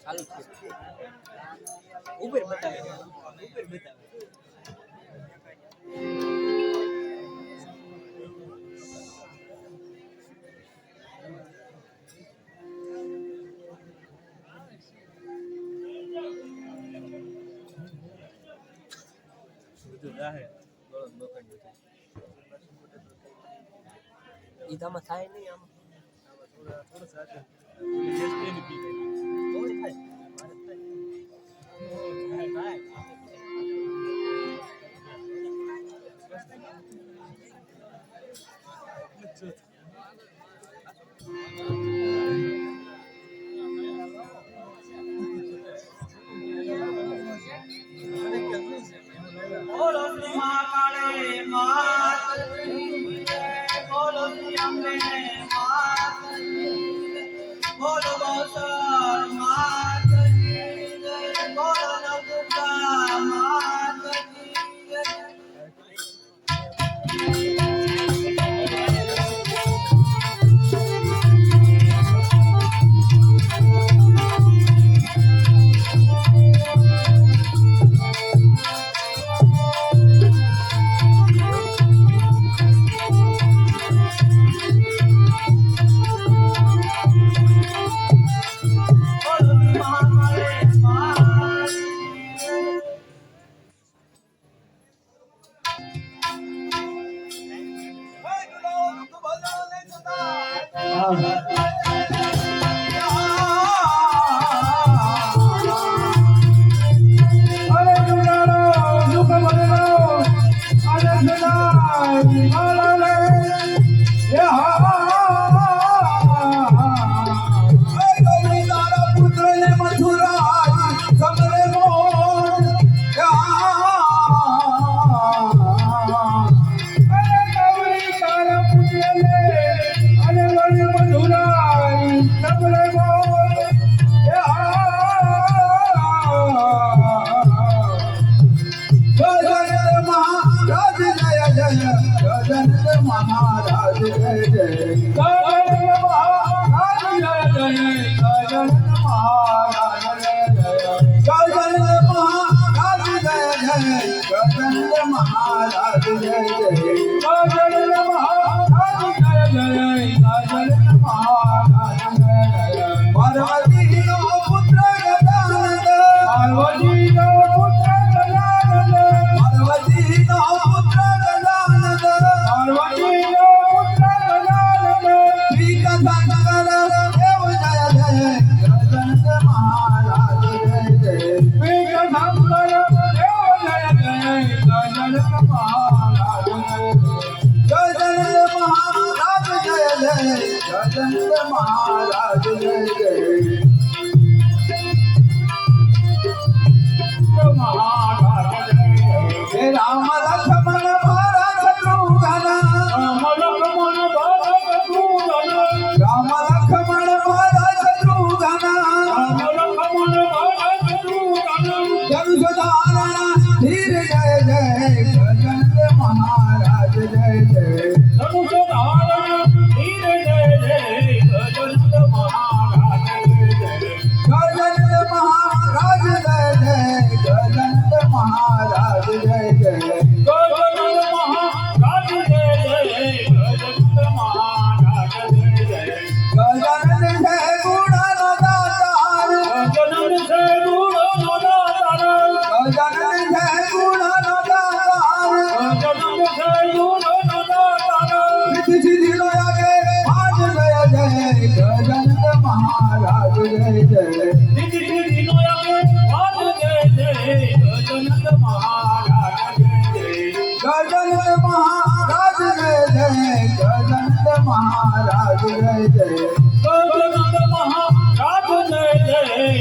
ચાલુ છે ઉપર બતાવે ઈદામાં થાય નહીં આમ થોડું સાથે महाराज जय जय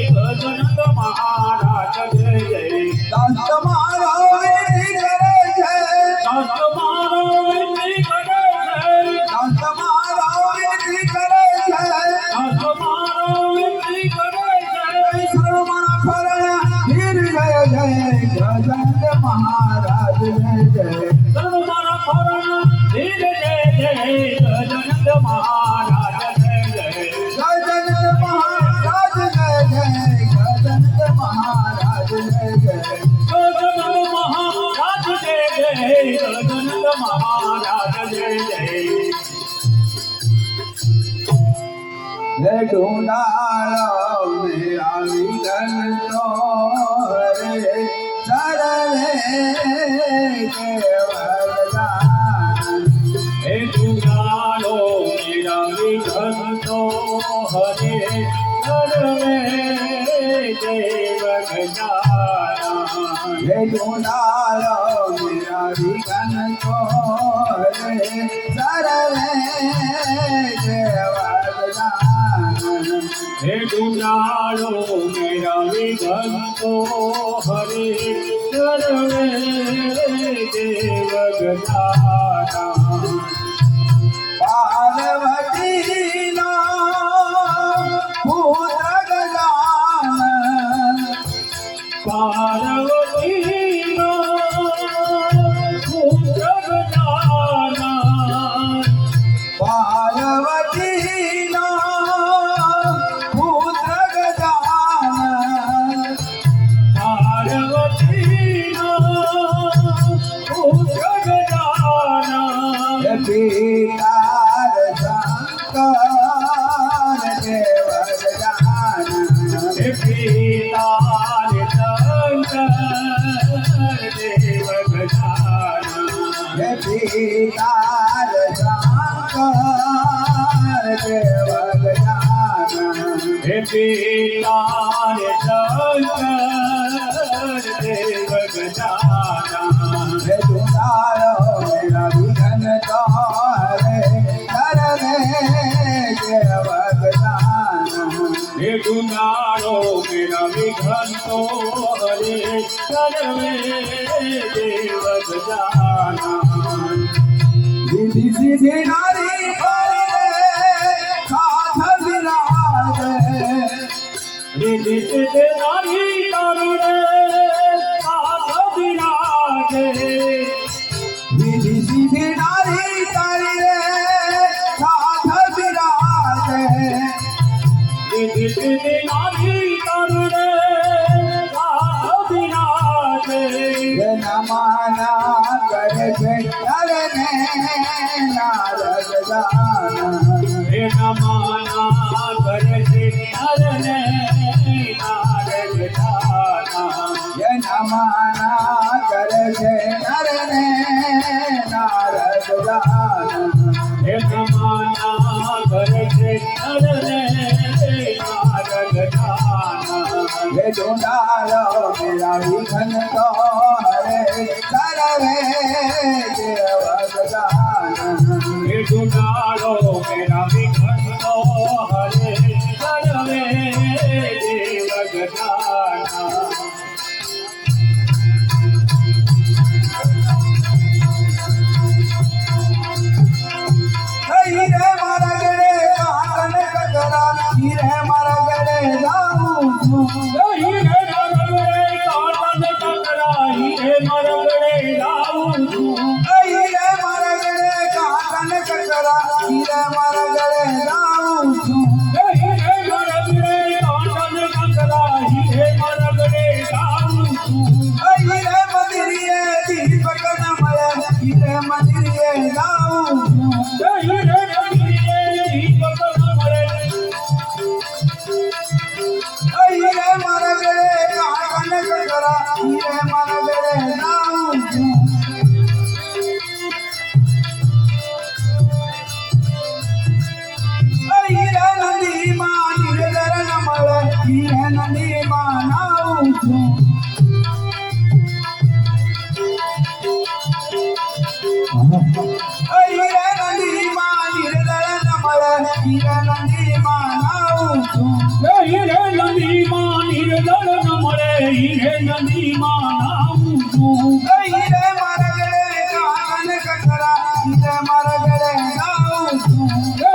गजानन महाराज ढूंढालो मेरा विघन तो हरे सरले केवल जान हे ढूंढालो मेरा विघन तो हरे सर्वे देव गजानन हे ढूंढालो मेरा विघन तो हरे सरले केवल जान हे ढूंढालो मेरा विघन तो हरे सर्वे देव गजानन पार्वती नो पुत्र गजानन पार्वती नो पुत्र गजानन पार्वती नो पुत्र गजानन पार्वती नो पुत्र गजानन पीतार शंकर देव गजानन हे पीतार शंकर देव गजानन पीतार शंकर देव गजानन हे पीतार शंकर देव गजानन हे ढूंढालो मेरा विघन तो हरे सरले देव गजानन हे ढूंढालो मेरा विघन तो हरे सर्वे देव गजानन विधि सिद्धि नारी हरे साथ विराजे रिधि सिद्धि नारी करुणे साथ विराजे विधि सिद्धि नारी हरे साथ विराजे रिधि सिद्धि नारी करुणे साथ विराजे ये नमाना करके करने नारद गाना हे नमाना करते हरने नारद गाना ये नमाना करके करने नारद गाना हे नमाना करते हरने नारद गाना ये ढूंढालो मेरा विघन तो हरे सरवे देव गजानन हे ढूंढालो मेरा विघन तो हरे सर्वे देव गजानन हीरे मारा गड़े काकन ककरा हीरे मारा गड़े जाऊं हीरे मरगड़े काटन ककरा हीरे मरगड़े लाऊं हीरे मारा गड़े काकन ककरा हीरे मारा गड़े जाऊं हीरे मरगड़े काटन ककरा हीरे मरगड़े लाऊं हीरे मदिरिये दीपक नमल हीरे मदिरिये जाऊं हीरे मरगड़े दीपक नमले हीरे मारा गड़े काकन ककरा हीरे मारा गड़े जाऊं हीरे नदी मान निर्धर नमल हीरे नदी मानाऊं हीरे नदी मान निर्धर नमल हीरे नदी मानाऊं हीरे नदी मान निर्धर नमले हीरे नदी मानाऊं हीरे मारा गड़े काकन ककरा हीरे मारा गड़े जाऊं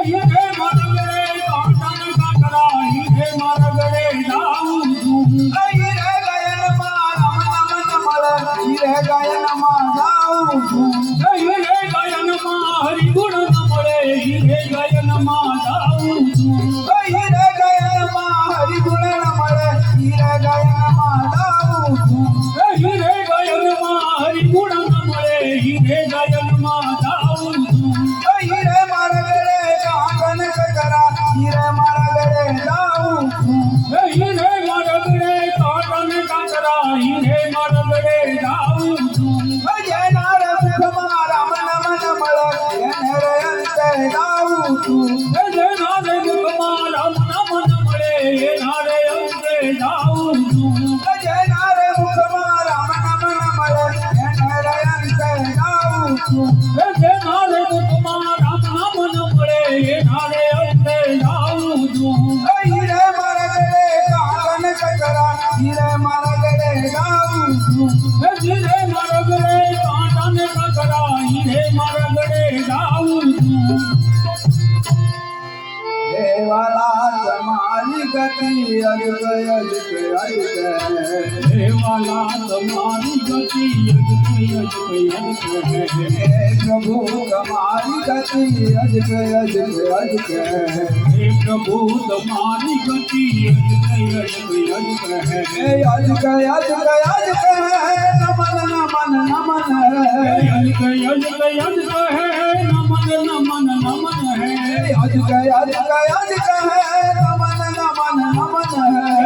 हीरे मरगड़े काटन ककरा हीरे मरगड़े लाऊं हीरे गयन मारम नम नमल हीरे गयन मानाऊं हीरे गायन मा हरि गुण नमले हीरे गायन मा जाऊं हीरे गयन मा हरि गुण नमल हीरे गयन मा जाऊं हीरे गायन मा हरि गुण नमले हीरे गायन मा जाऊं हीरे मारा गड़े काकन ककरा हीरे मारा गड़े તમારી ગતિ અજગ અજગ અજગ હે વાલા તમારી ગતિ અજગ અજગ હે પ્રભુ તમારી ગતિ અજગ અજગ અજગ હે પ્રભુ તમારી ગતિ અજગ અજગ હે અજગ અજગ અજગ નમન નમન નમન અજગ અજગ અજગ હે નમન નમન નમન હે અજગ અજગ અજગ નમન નમન નમન અજગ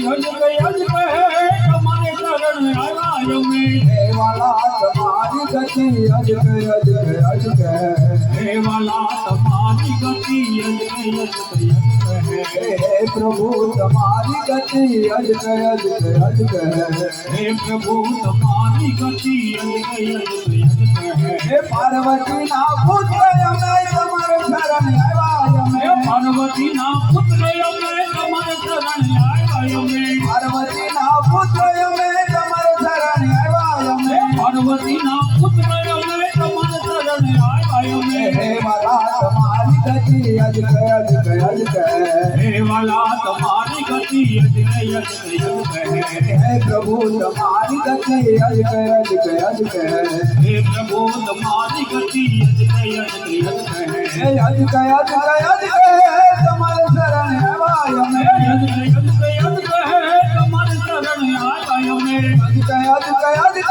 અજગ અજગ હે તમારે શરણ આવ્યા અમે વાલા તમારી ગતિ અજગ અજગ અજગ હે વાલા તમારી ગતિ અજગ અજગ હે પ્રભુ તમારી ગતિ અજગ અજગ અજગ હે પ્રભુ તમારી ગતિ અજગ અજગ હે પાર્વતી ના પુત્ર અમે તમારો શરણ આવ્યા અમે હે પાર્વતી ના પુત્ર અમે તમારે શરણ આવ્યા અમે પાર્વતી ના પુત્ર અમે તમારો શરણ આવ્યા અમે પાર્વતી ના પુત્ર અમે તમારે શરણ આવ્યા અમે હે વાલા તમારી ગતિ અજગ અજગ અજગ હે વાલા તમારી ગતિ અજગ અજગ હે પ્રભુ તમારી ગતિ અજગ અજગ અજગ હે પ્રભુ તમારી ગતિ અજગ અજગ હે અજગ અજગ અજગ તમારે શરણ આવ્યા અમે અજગ અજગ હે તમારે શરણ આવ્યા અમે અજગ અજગ અજગ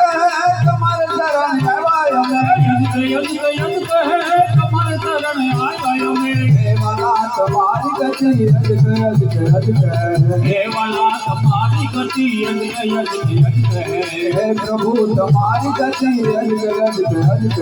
તમારે શરણ આવ્યા અમે અજગ અજગ હે તમારે શરણ આવ્યા અમે હે વાલા તમારી ગતિ અજગ અજગ અજગ હે વાલા તમારી ગતિ અજગ અજગ હે પ્રભુ તમારી ગતિ અજગ અજગ અજગ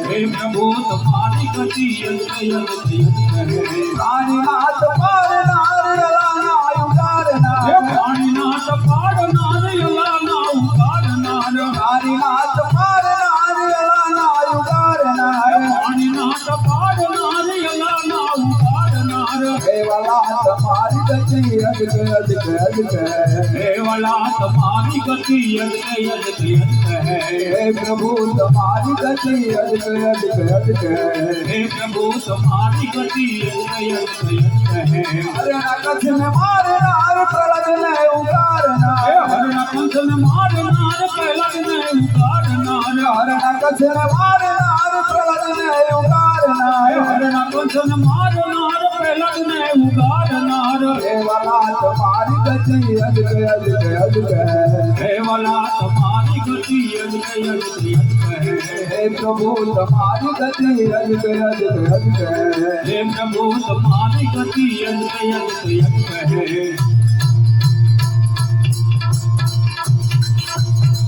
હે પ્રભુ તમારી ગતિ અજગ અજગ કાનીનાથ પારનાર અલાના ઉતારનાર હે પાણીનાથ પાડનાર અલાના ઉતારનાર કાનીનાથ પારનાર અલાના ઉતારનાર પાણીનાથ પાડનાર અલાના ઉતારનાર હે વાલા તમારી ગતિ અજગ અજગ અજગ હે વાલા તમારી ગતિ અજગ અજગ હે પ્રભુ તમારી ગતિ અજગ અજગ અજગ હે પ્રભુ તમારી ગતિ અજગ અજગ હરના કચ્છ ને મારનાર પ્રલદ ને ઉતારનાર હે હરના કંસ ને મારનાર પ્રહલાદ ને ઉતારનાર હરના કચ્છ ને મારનાર પ્રલદ ને ઉતારનાર હરના કંસ ને મારનાર પ્રહલાદ ને ઉતારનાર હે વાલા તમારી ગતિ અજગ અજગ અજગ હે વાલા તમારી ગતિ અજગ અજગ હે પ્રભુ તમારી ગતિ અજગ અજગ અજગ હે પ્રભુ તમારી ગતિ અજગ અજગ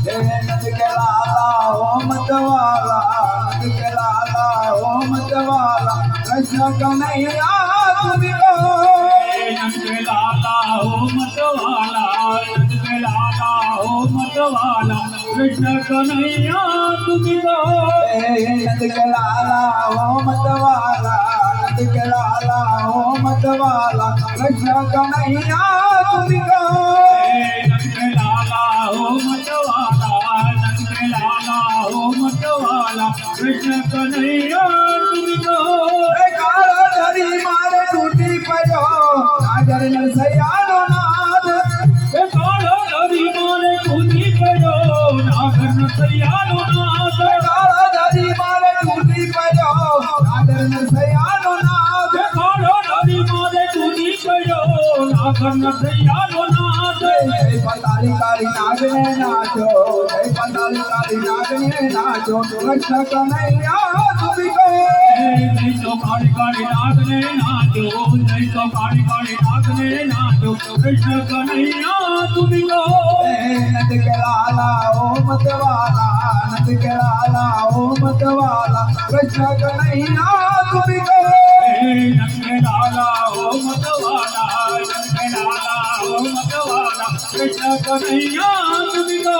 હે નંદ કે લાલા ઓ મતવાલા નંદ કે લાલા ઓ મતવાલા કૃષ્ણ કનૈયા તુમી કો નંદ લાલા હો મતવાલા નંદ લાલા હો મતવાલા કૃષ્ણ કનૈયા તુમી કો નંદ કે લાલા ઓ મતવાલા નંદ કે લાલા ઓ મતવાલા કૃષ્ણ કનૈયા તુમી કો નંદ લાલા હો મતવાલા નંદ લાલા હો મતવાલા કૃષ્ણ કનૈયા તુમી કો કાળો ધરી મારે તૂટી પડ્યો નાગર નરસૈયાનો નાદ એ કાળો ધરી મારે કૂદી પડ્યો નાગર નરસૈયાનો નાદ કાળો ધરી મારે તૂટી પડ્યો નાગર નરસૈયાનો નાદ એ કાળો ધરી મારે કૂદી પડ્યો નાગર નરસૈયાનો નાદ જય પતાલી કાળી નાગને નાચો જય પતાલી કાળી નાગને નાચો કૃષ્ણ કનૈયા તુમી કો જય તો કાળી કાળી નાગને નાચો જય તો કાળી કાળી નાગને નાચો કૃષ્ણ કનૈયા તુમી કો નંદ કે લાલા ઓ મતવાલા નંદ કે લાલા ઓ મતવાલા કૃષ્ણ કનૈયા તુમી કો નંદ લાલા હો મતવાલા નંદ લાલા હો મતવાલા કૃષ્ણ કનૈયા તુમી કો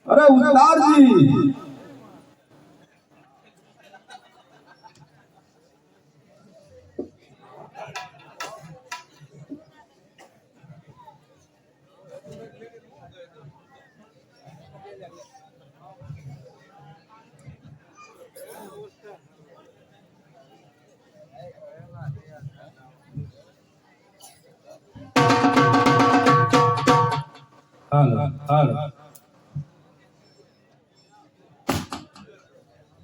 અરે ઉસ્તારજી હાલો હાલો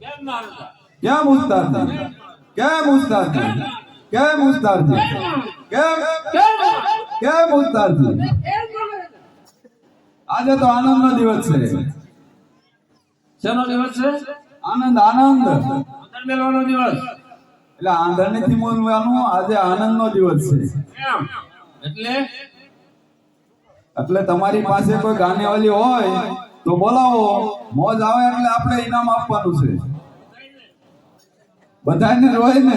કેમ નારદા? કેમ ઉસ્તાદજી કેમ ઉસ્તાદજી કેમ ઉસ્તાદજી કેમ ઉસ્તાદજી આજે તો આનંદનો દિવસ છે શેનો દિવસ છે? આનંદ આનંદ આંધણ મેળવાનો દિવસ. એટલે આંધણ નથી બોલવાનું આજે આનંદનો દિવસ છે કેમ? એટલે એટલે તમારી પાસે કોઈ ગાનેવાલી હોય તો બોલાવો મોજ આવે એટલે આપણે ઇનામ આપવાનું છે બધાને જ હોય ને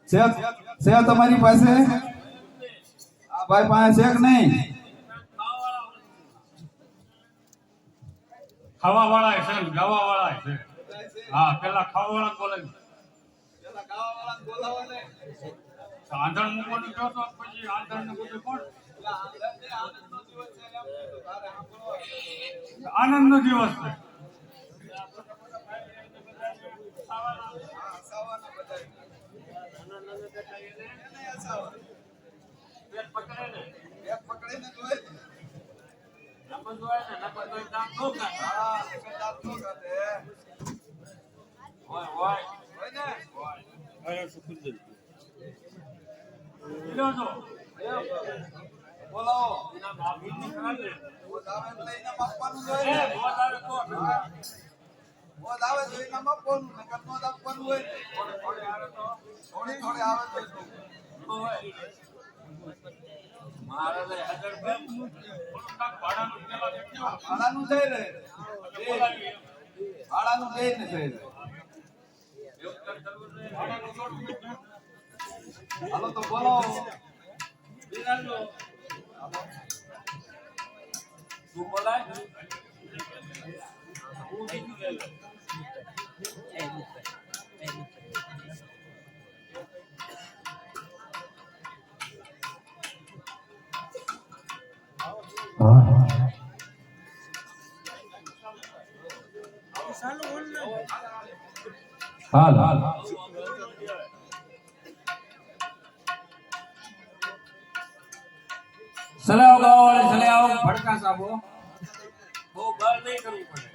છે તમારી પાસે આ ભાઈ પાસે છે કે નહીં ખાવા વાળા છે ને ગાવા વાળા છે. હા, પેલા ખાવા વાળા બોલે. આંધણ મૂકવાનું કહો તો પછી આંધણ ને બધું કોણ? આનંદ નો દિવસ છે. પેટ પકડે ને. નફત હોય ને, નફત હોય કામ ન કરે. હોય, હોય. હોય, શુક્ર છે. લ્યો છો. બોલાવો એના બાપની ખરાબે. મોજ આવે એટલે ઇનામ આપવાનું જ એ હોય ને. મોજ આવે તો. મોજ આવે તો ઇનામ આપવાનું નકર નો જ આપવાનું હોય ને. થોડી આવે તો. થોડી થોડી આવે તો શું? તો હોય. મારે તો હજાર બે થોડું કાંક ભાડાનું પેલા દેખ્યું. ભાડાનું થઈ રહે બોલાવીએ. ભાડાનું થઈ ને થઈ રહે એવું કંઈક કરવું જોઈએ. ભાડાનું થોડું. હાલો તો બોલાવો બિરાજો. તું બોલાય? હું બીજું લઈ લઉં. હાલ હાલ સલાવ ગાવા વાળે સલાવ ભડકા સાબો બહુ ગાળ નહીં કરવી પડે.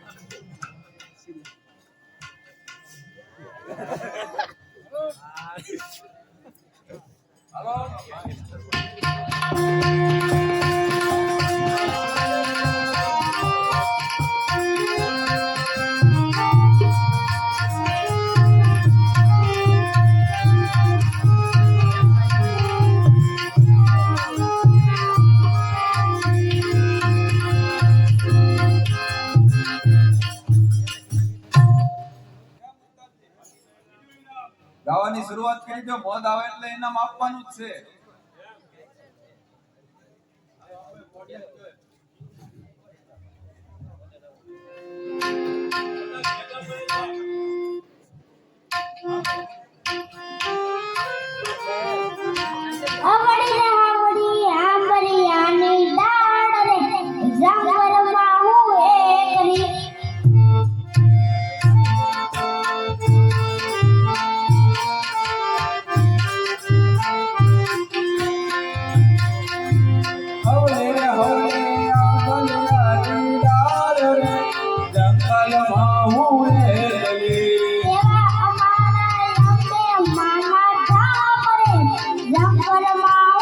હાલો. ગાવાની શરૂઆત કરી દો મોજ આવે એટલે ઇનામ આપવાનું જ છે આવડી રે આવડી આંબરી આની ડાળ રે જાંગરમાં હું એકરી હવલે રે હવલે આંબલિયાની ડાળ રે જંગલમાં હું એલી એવા અમારા અંબે મામા જાપ રે જાંગરમાં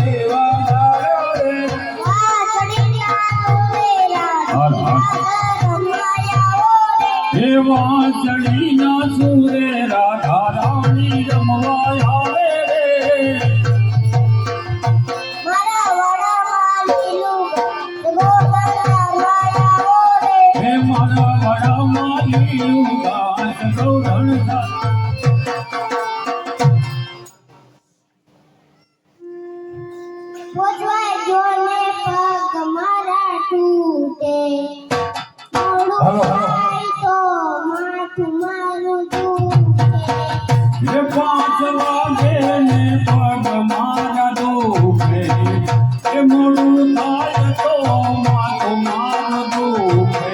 લેવા આવ્યો રે હાલ હાલ હે વાંસળીના સુરે રાધા રાણી રમવા આવે રે હે મારા વડામાં લીલું ઘાસ ગોધણ હાલો હે 5 વાગે ને પગ મારા દુખે હે મોડું થાય તો માથું મારું દુખે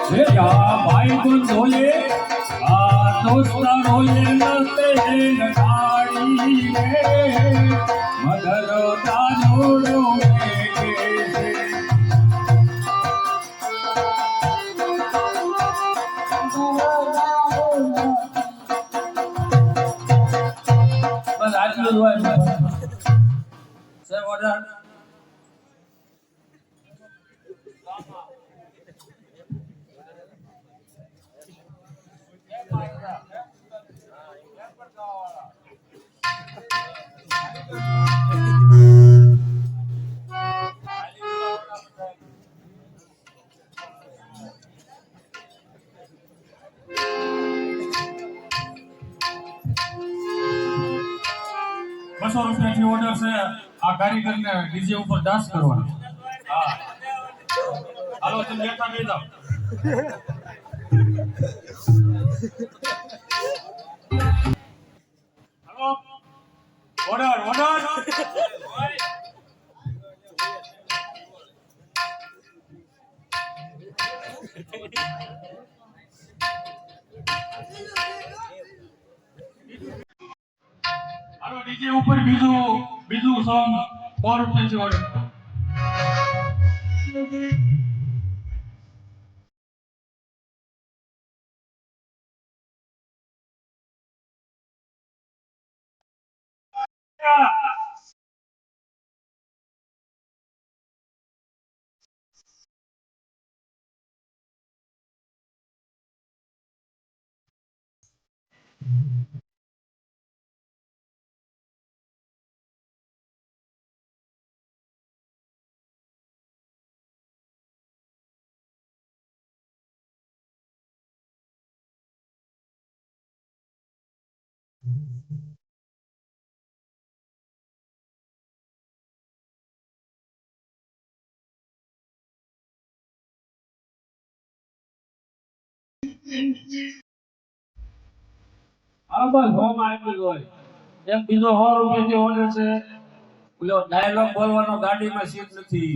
હે યા ભાઈ બંધોએ આ દોસ્તારોએ નતે નડાડી રે મધરો દાનોડો બસ આટલું જ હોય સર ઓર્ડર ₹200 ઓર્ડર છે આ કારીગરને ડીજે ઉપર ડાન્સ કરવાનો હા હાલો તમે બેઠા બેસી જાઓ હાલો ઓર્ડર ઓર્ડર હાલો ડીજે ઉપર બીજું સોંગ ₹100 ઓર્ડર આ બસ હોમ આવી ગયો એક બીજો ₹100 ઓર્ડર છે પેલો ડાયલોગ બોલવાનો ગાડીમાં સીટ નથી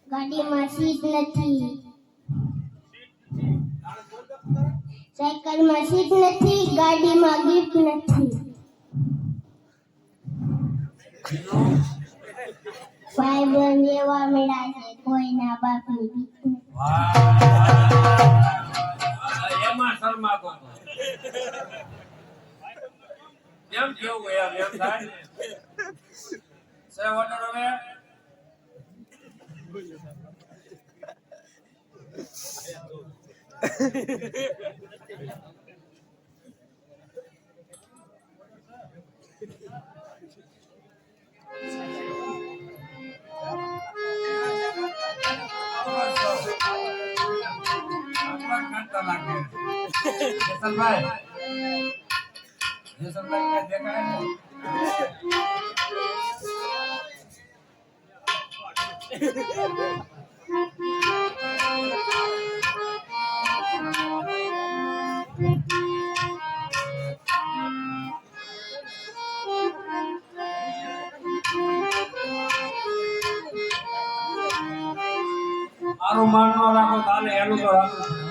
ગાડીમાં સીટ નથી સાયકલમાં સીટ નથી ગાડીમાં ગિફ્ટ નથી ભાઈ બંધ એવા મળ્યા છે કોઈના બાપની બીક નથી એમાં શર્મા કો એમ કેવું એમ થાય સે ઓર્ડર હવે મારું માન ન રાખો તાલે એનું તો રાખો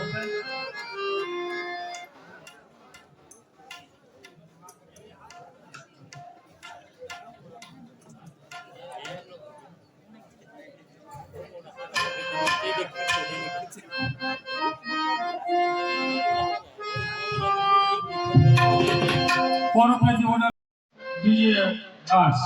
રૂપિયાથી ઓર્ડર DJ દાસ.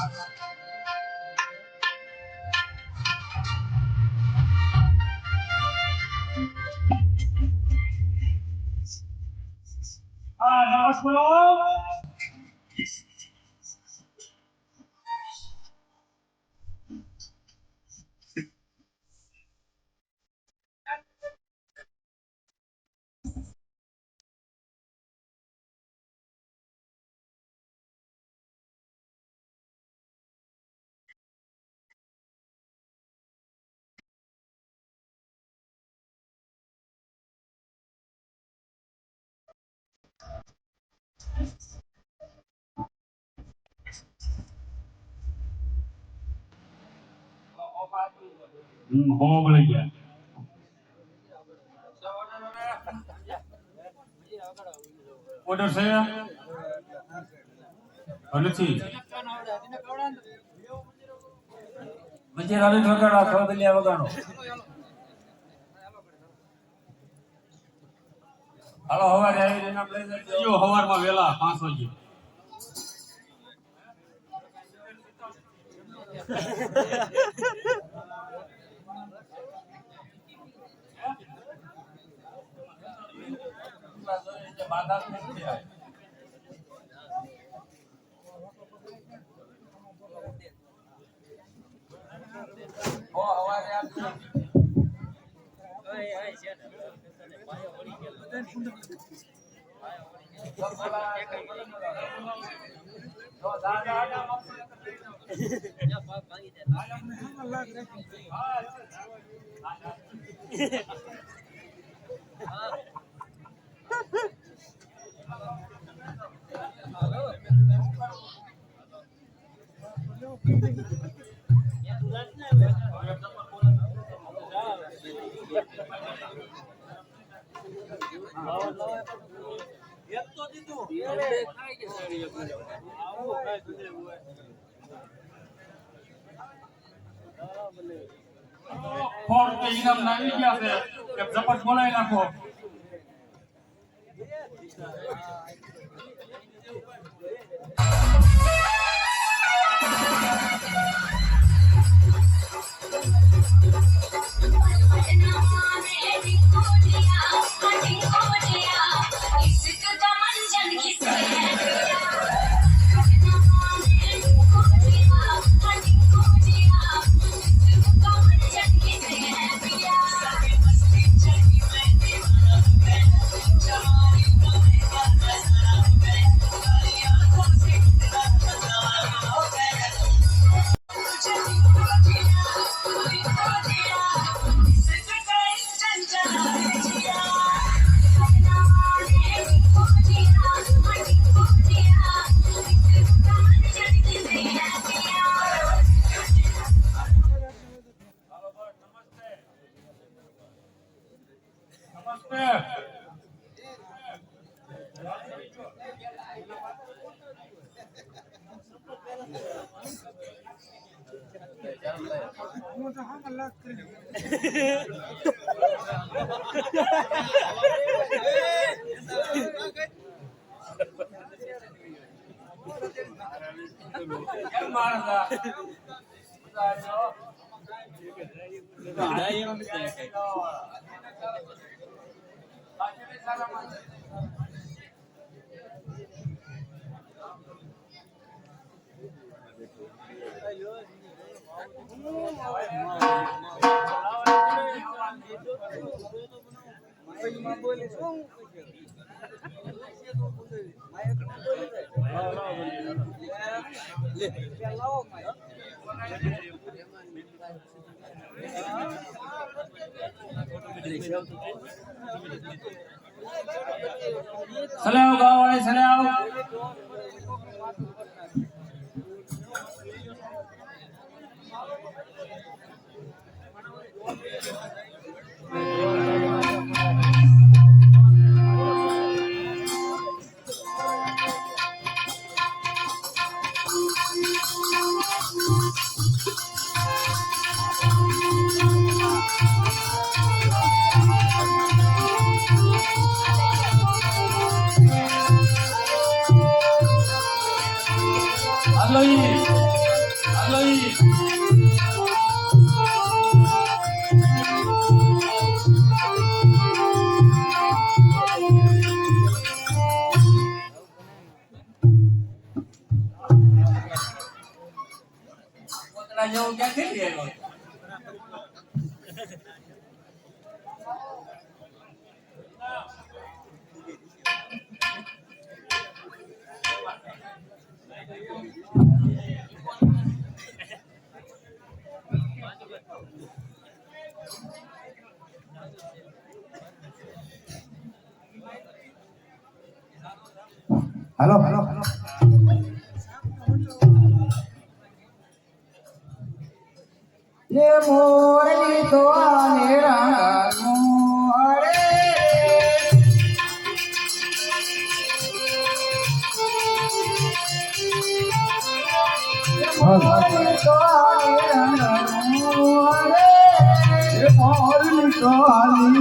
દાસ બોલો. હો બોલે ગયા. ઓર્ડર છે નથી બજે રાવી વગાડો ખબલિયા વગાડો હાલો હવારે આવી નામ લઈ જજો હવારમાં વેલા 5 વાગે. બાધા નથી આવે ઓ હવારે આપજો આય છે ને તને પાયો પડી ગયો તો દાદા જા પાક ભાગી દે એક તો દીધું ખાઈ કે સાડી આવો ખાઈ દુધે હોય ફોન કે ઇનામ નાવી ગયા છે એક ઝપટ બોલાવી નાખો. સલાવ ગાવ વાળે સલાવ હાલો ઈ હાલો ઈ પોતરા જેવું ક્યાંથી લઈ આવ્યો? હાલો હાલો હાલો ये मोरली तो आने मोरे मोरली तो आने मोरे ये मोरली तो आने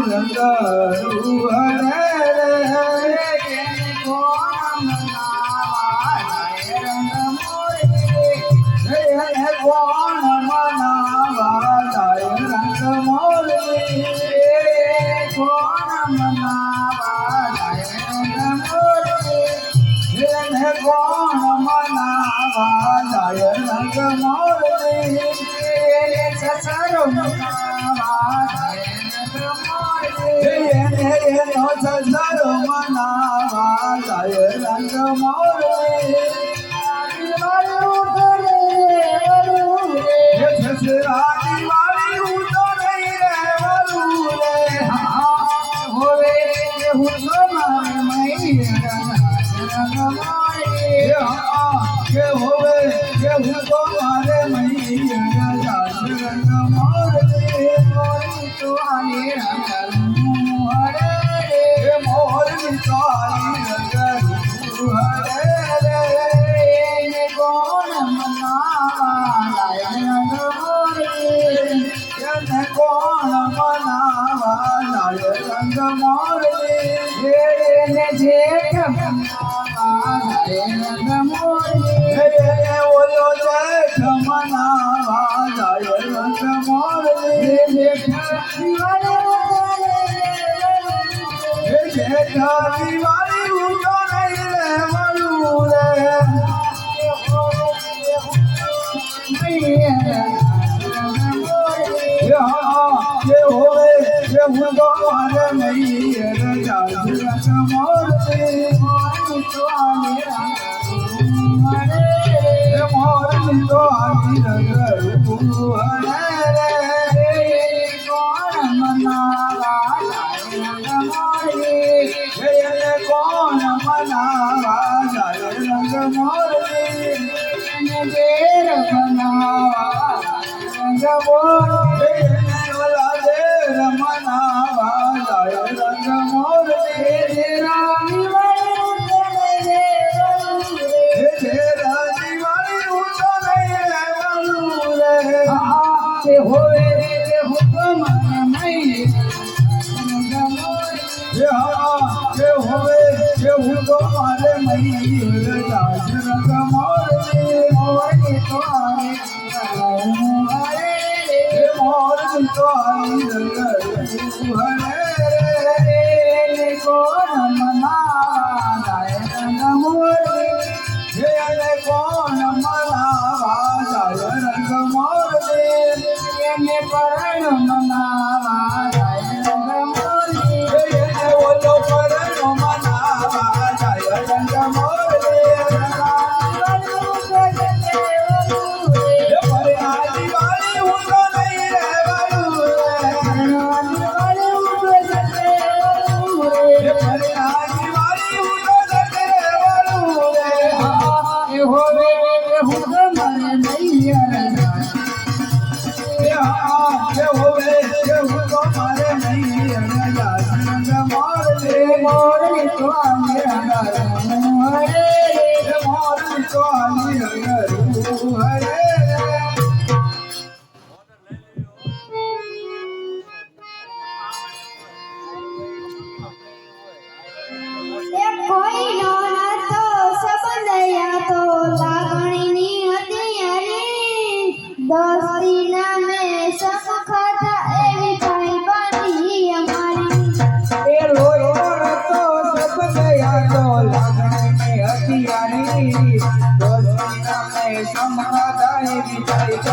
તમે સંપ્રદાય વિજય ગતિ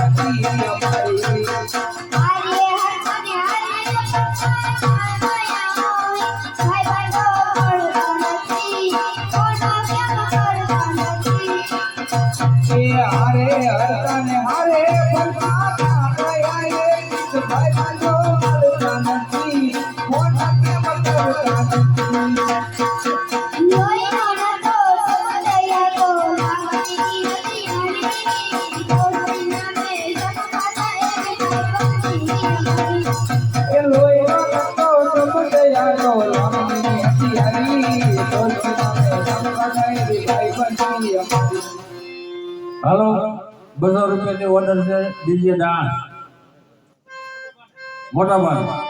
અમારી હારે હરખને હારે ભાઈ બાંધો પડતો નથી કોનો કેમ પડતો નથી એ હારે હરતાને હારે ફરતા ગયા રે ભાઈ બાંધો મળતા નથી મોટા કેમ કરતા નથી લોહીનો નતો સમુદય તો લાગતી નથી હરી કોની નામે જગમાતા એ લોહીનો નતો સમુદયાનો લાગણી હતી હરી દોસ્તી તમે સંપ્રદાય વિજય ગતિ અમારી હાલો 200 રૂપિયાની ઓર્ડર છે ડીજે ડાન્સ મોટા ભાઈ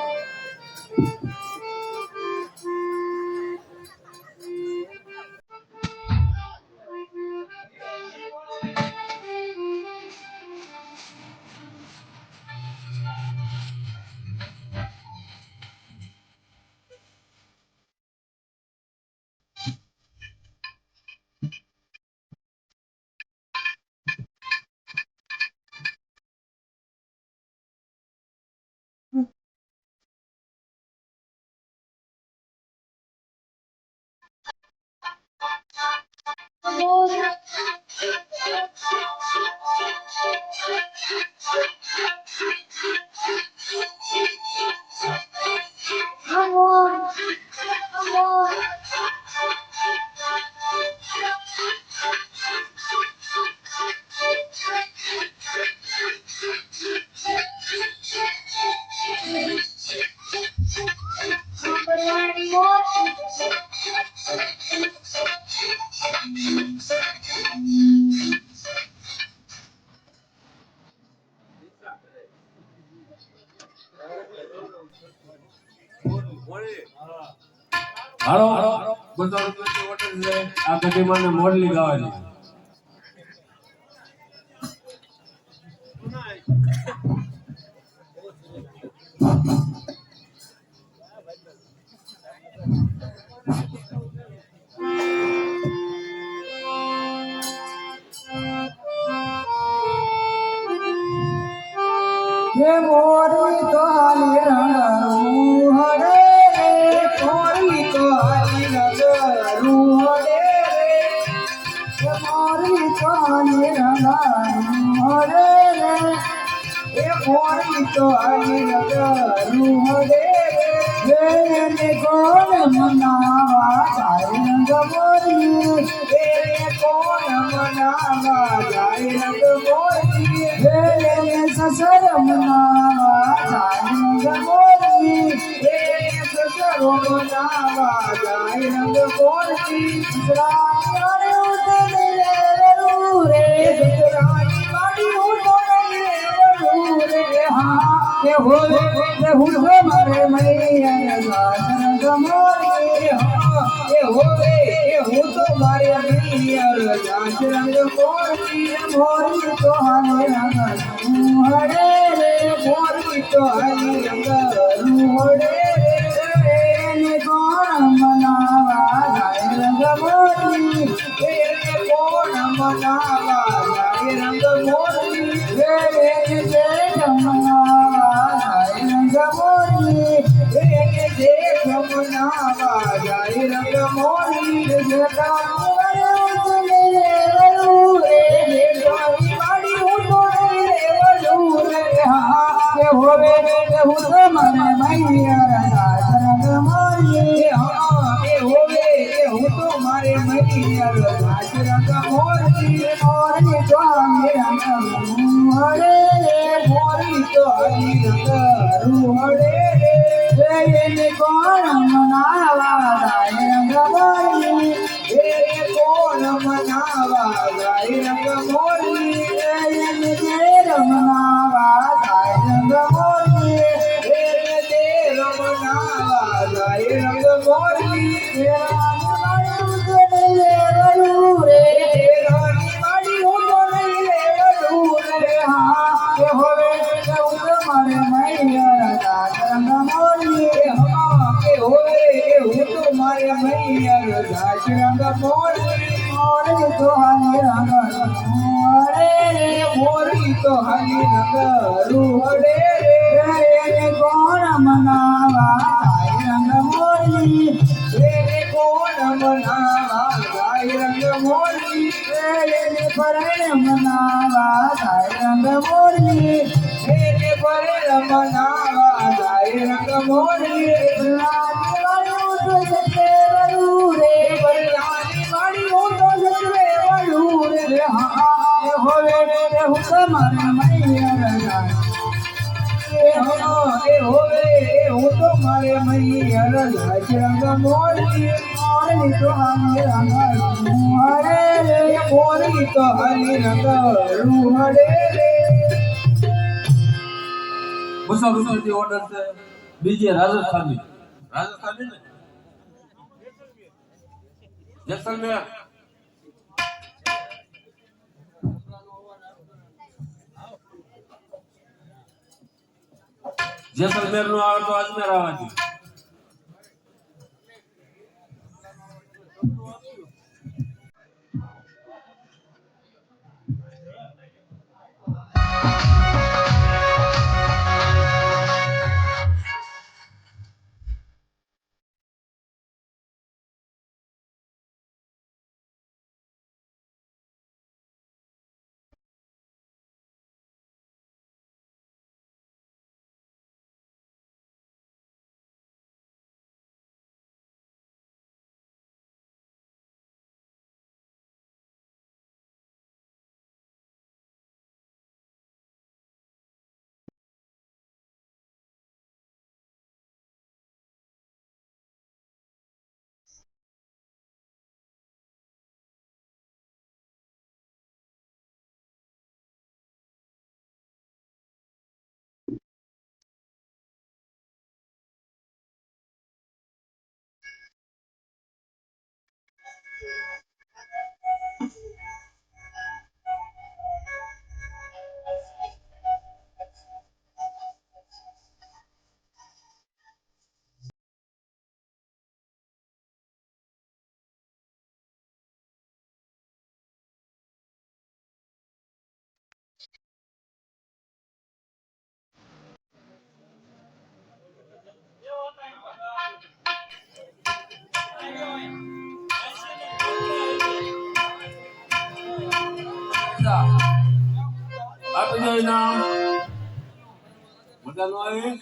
હાલો 200 રૂપિયાની ઓર્ડર છે આ ગઢીમાને મોડલી ગાવાની હે મોરી તો હાલી રણું હરે રે મોરી તો હાલી રણું હરે રે હે મોરી તો હાલી રણું હરે રે હે મોરી તો હાલી રણું હરે રે ને કોણ મનાવા જાય રંગ મોરી હે કોણ મનાવા જાય રંગ મોરી હે સસર મનાવા જાય રંગ મોરી હે સસર મનાવા જાય રંગ મોરી સસરાની ઉતરે રે સસરાની વાડી ઉતરે રે હા કે હોલે કે હું મારે મૈયા રંગ મોરી હા કે હોલે કે હું તો મારે મૈયા રંગ મોરી મોરી તો હાલે રંગ હરે રે મોરી તો હાલે રંગ હરે રે ને કોણ મનાવા જાય રંગ મોરી એને કોણ મનાવા જાય રંગ મોરી રે જેઠ મનાવા જાય રંગ મોરી એને જેઠ મનાવા જાય રંગ મોરી જેઠાણી ઉતરે રે હા કે હોવે કે હું તો મને મૈયા રંગ મોરી હા કે હોવે કે હું તો મારે મૈયા રંગ મોરી મોરી તો રંગ હરે રે મોરી તો રંગ હરે રે એને કોણ મનાવા જાય રંગ મોરી કોણ મનાવા જાય રંગ મોરી એને રમનાવા જાય રંગ મોરી રમનાવા જાય રંગ મોરી રંગ મોરી મોરી તો હાલે રંગ તો હાલી નગરું હડે રે એને કોણ મનાવા જાય રંગ મોરલી એને કોણ મનાવા જાય રંગ મોરલી એને પરણે મનાવા જાય રંગ મોરલી એને પરણે મનાવા જાય રંગ મોરલી રાની વાળું તો સતે વરું રે રાની વાળું તો સતે વરું રે હા હોવે રે હું તમારે મૈયા એ હોવે હું તો મારે મૈયા રંગ મોરલી મોરલી તો આમે રંગ હરે રે મોરલી તો હરી રંગ રૂહડે રે મુસાફરી ઓર્ડર છે બીજી રાજસ્થાની ને જેસલમેર જેસલમેર નું આવે તો અજમેર આવવાથી આપી દો ઇનામ મજા નો આવી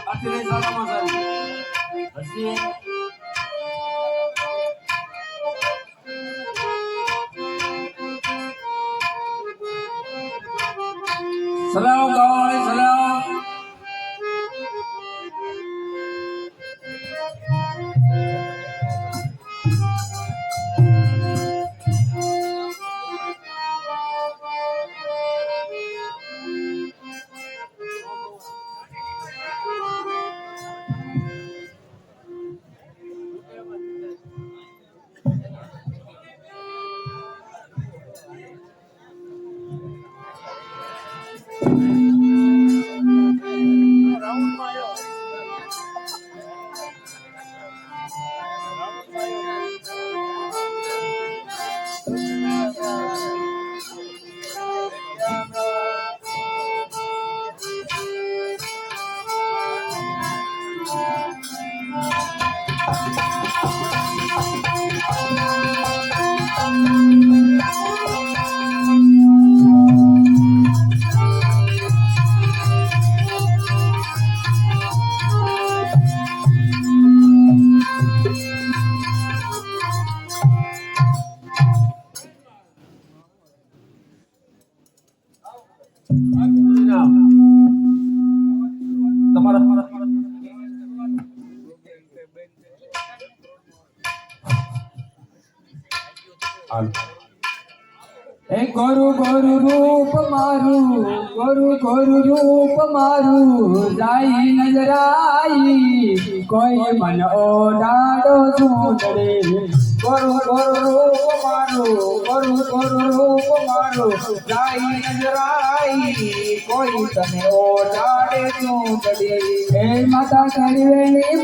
આખી રહી સારામાં સારી હસી સલામ ગાવાળી સલામ એ ગોરુ ગોરુ રૂપ મારું ગોરુ ગોરુ રૂપ મારું જાય નજરાઈ કોઈ મન ઓડાડો સુંદરે ગોરુ ગોરુ રૂપ મારું ગોરુ ગોરુ રૂપ મારું જાય નજરાઈ કોઈ તને ઓઢાડે ચૂંટડી હે માતા કરવેણી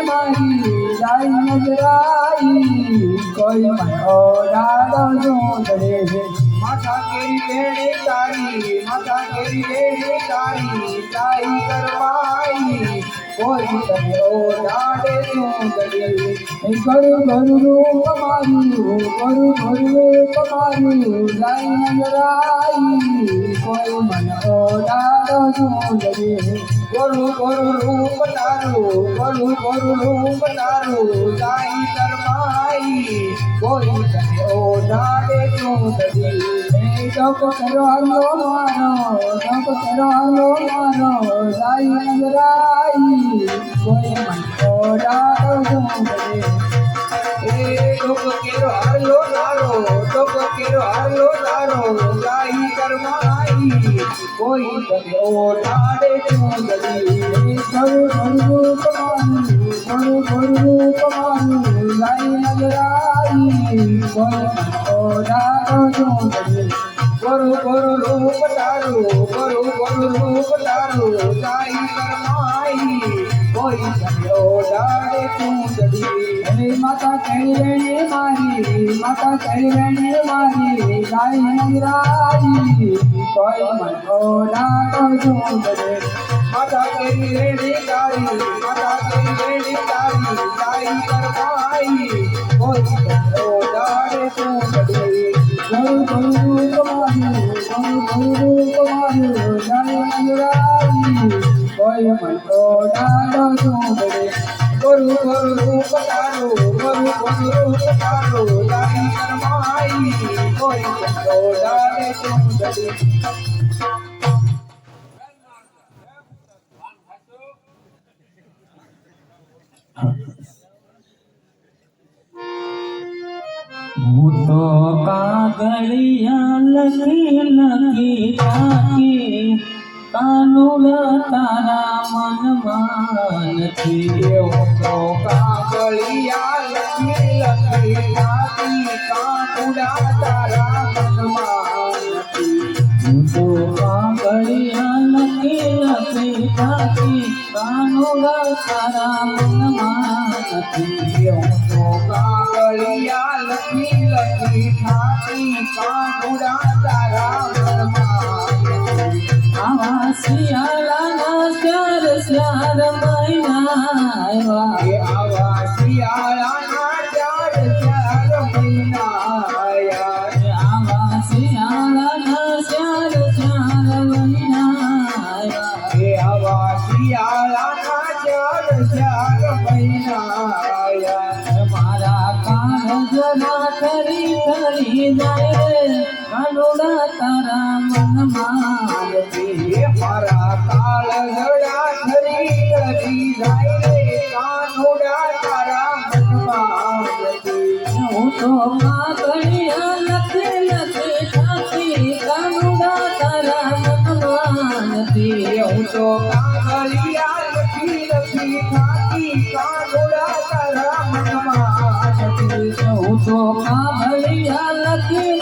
મારી જાય નજરાઈ કોઈ મને ઓઢાડો ચૂંટડી માતા કેરી વેણી તારી જાય કરવાઈ કોઈ તને ઓઢાડે ચૂંટડી ગરુ ગરુ રૂપ મારું જાય નજરાઈ કોઈ મને ઓઢાડો ચૂંટડી ગરુ ગરુ રૂપ તારું જાય કરવાઈ કોઈ તને ઓઢાડે ચૂંટડી ડોકો કરો હાલો મારો જાય નજરાઈ કોઈ મને ઓઢાડો ચૂંટડી ડોકો કેરો હાલો જાય કરમાઈ કોઈ તને ઓઢાડે ચૂંટડી ગરુ જાય નજરાઈ કોઈ મને ઓઢાડો ચૂંટડી ગરુ રૂપ તારું જાય કરમાઈ કોઈ તને ઓઢાડે ચૂંટડી હે માતા કરવેણી મારી જાય નજરાઈ કોઈ મને ઓઢાડો ચૂંટડી માતા કરવેણી તારી જાય કરમાઈ કોઈ તને ઓઢાડે ચૂંટડી ગરુ રૂપ મારું જાય નજરાઈ કોઈ મને ઓઢાડો ચૂંટડી ગરુ રૂપ તારું જાય કરમાઈ કોઈ તને ઓઢાડે ચૂંટડી હું તો કાગળિયા લખી રાખી કાનુલ તારા મનમાં નથી હું તો કાગળિયા લખી રાખી કાનુડા તારા મનમાં નથી હું તો કાગળિયા લખી રાખી કાનુલ તારા મનમાં નથી હું તો કાગળિયા લખી રાખી કાનુડા તારા મનમાં નથી આવા શિયાળાના ચાર મહિના આવા શિયાળાના ચાર મહિના આવા શિયાળાના ચાર મહિના આવા શિયાળાના ચાર મહિના મારા કાળજના ખરી જાય રે કાનુડા તારા મનમાં નથી મારા કાળજડા ખરી જાય રે કાનુડા તારા મનમાં નથી હું તો કાગળિયા લખી રાખી કાનુડા તારા મનમાં નથી હું તો કાગળિયા લખી રાખી કાનુડા તારા મનમાં નથી હું તો કાગળિયા લખી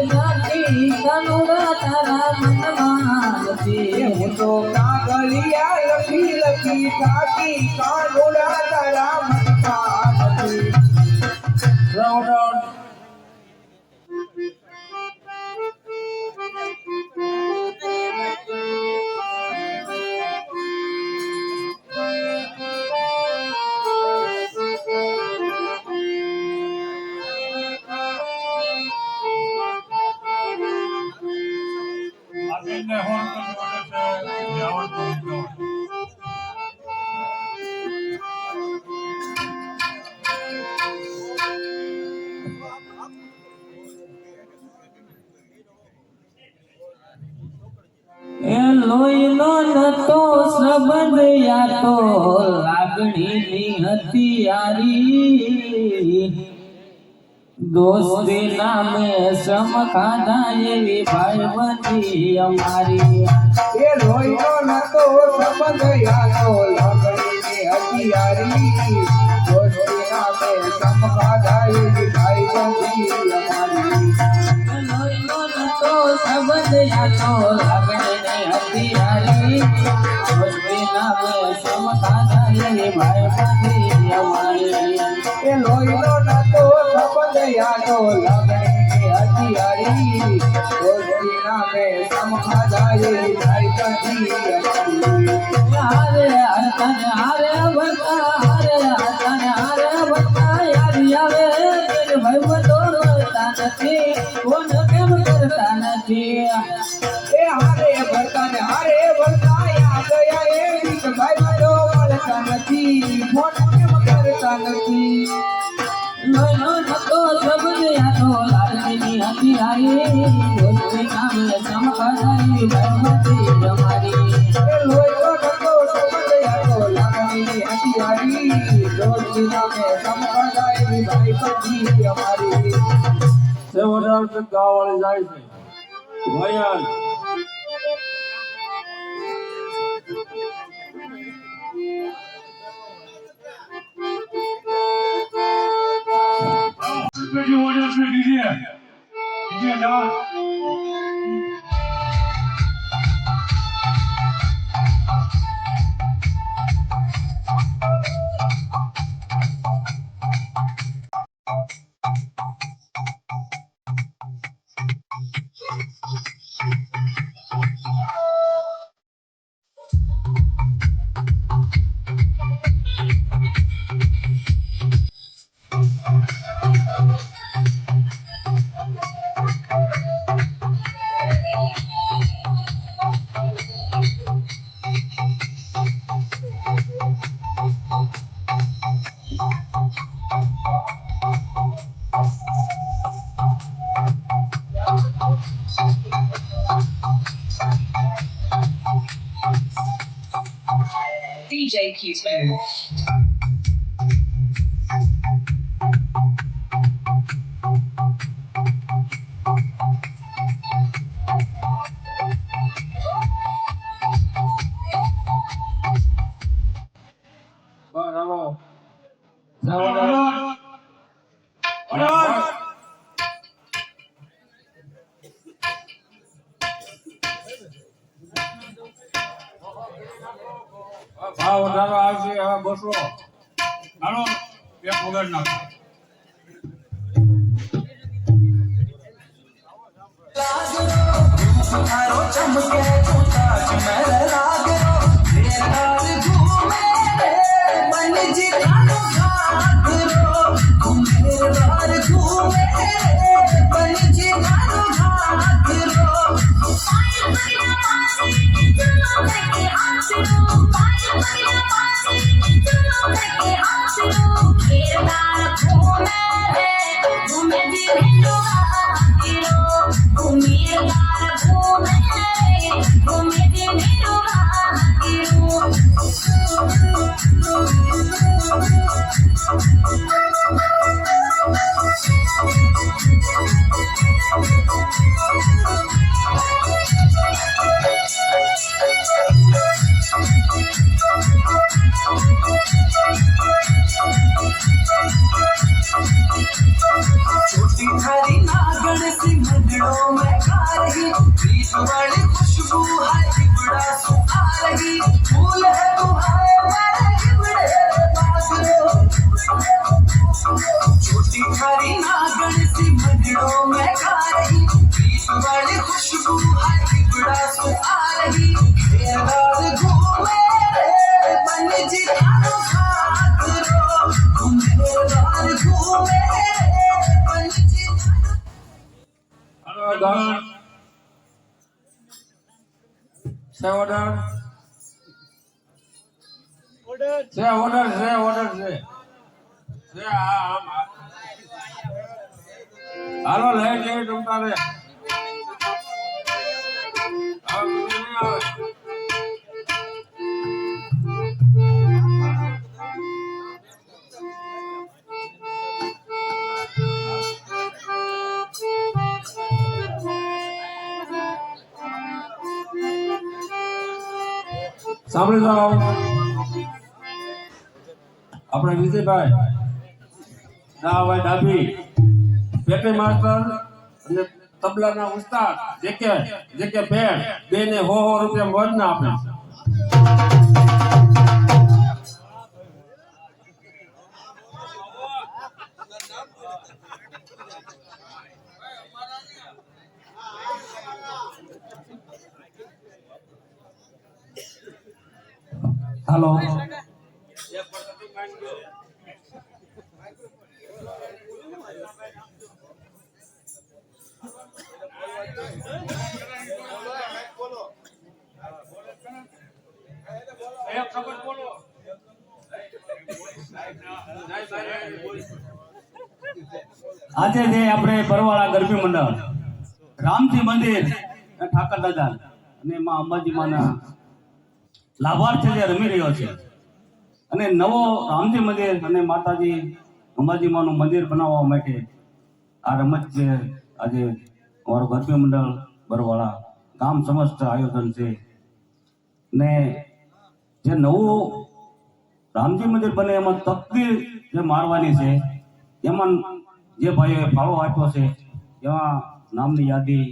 રાખી કાનુડા તારા મનમાં નથી હું તો કાગળિયા લખી રાખી કાનુડા તારા મનમાં નથી એ લોહીનો નતો સંબંધ યા તો લાગણીની હતી યારી દોસ્તી નામે સમ ખાધા એવી ભાઈબંધી અમારી એ લોહીનો નતો સંબંધ યાદો લાગણીની હથિયારી દોસ્તીના સમખા જાય ભાઈ બંધી અમારી લોહીનો નતો સંબંધ યાતો લાગણી ને હથિયારી ખુશી નામે સમખા જાય ભાઈ બંધી અમારી એ લોહીનો નાતો સંબંધ યાદો લાગણી હથિયારી રોજી નામે સમખા જાય ભાઈ બંધી હારે હરતન હારે ભરતા હારે હરતન હારે ભરતા યાદી આવે તેરે ભાઈ બદોડતા નથી કોણ કેમ કરતા નથી એ હારે ભરતા ને હારે ભરતા યાદ ગયા એ રીત ભાઈ મારો વળતા નથી ફોન કેમ કરતા નથી લોહીનો નતો સંબંધ યાતો લાગણી હથિયારી ખુશી નામે સમખા જાય ભાઈ બંધી અમારી એ લોહીનો નતો સંબંધ યાદો લાગણી હથિયારી રોજી નામે સમખા જાય ભાઈ બંધી અમારી સે વધારે તો ગાવાળી જાય છે ભયાન બીજી ઓર્ડર છે ડીજે ના DJ Q-Smooth. બરાબર સે ભાવ વધારો આવશે હવે 200 હાલો એક વગર નાખો तारो चमके तू ताज महल लागरो बेतार घूमे मन जी कानो घाघरो घूमेदार घूमे मन जी कानो घाघरो छोटी थारी नागण सी मंडलों में खा रही बीच वाली खुशबू है हिबड़ा सुखा रही फूल है तुम्हारे मेरे हिबड़े बागरो छोटी थारी नागण सी मंडलों में खा रही बीच वाली खुशबू है हिबड़ा सुखा रही बेदार घूमे मन जी कानो घाघरो घूमेदार घूमे સે ઓર્ડર સે ઓર્ડર સે આમ હાલો લઈ જઈ તમતા રે સાંભળી જાઓ આપણે વિજયભાઈ દાવાભાઈ ડાભી, પેટી માસ્ટર અને તબલાના ઉસ્તાદ જેકે ભેડ બેને 100 રૂપિયા મોજના આપે છે. હાલો આજે જે આપણે પરવાળા ગરબી મંડળ રામજી મંદિર ઠાકર દાદા અને માં અંબાજી માના લાભાર્થી જે રમી રહ્યો છે અને નવો રામજી મંદિર અને માતાજી અંબાજી માનું મંદિર બનાવવા માટે આ રમત છે. આજે અમારું ગરબી મંડળ બરવાળા ગામ સમસ્ત આયોજન છે ને જે નવું રામજી મંદિર બને એમાં તકદીર જે મારવાની છે એમાં જે ભાઈઓએ ફાળો આપ્યો છે એમાં નામની યાદી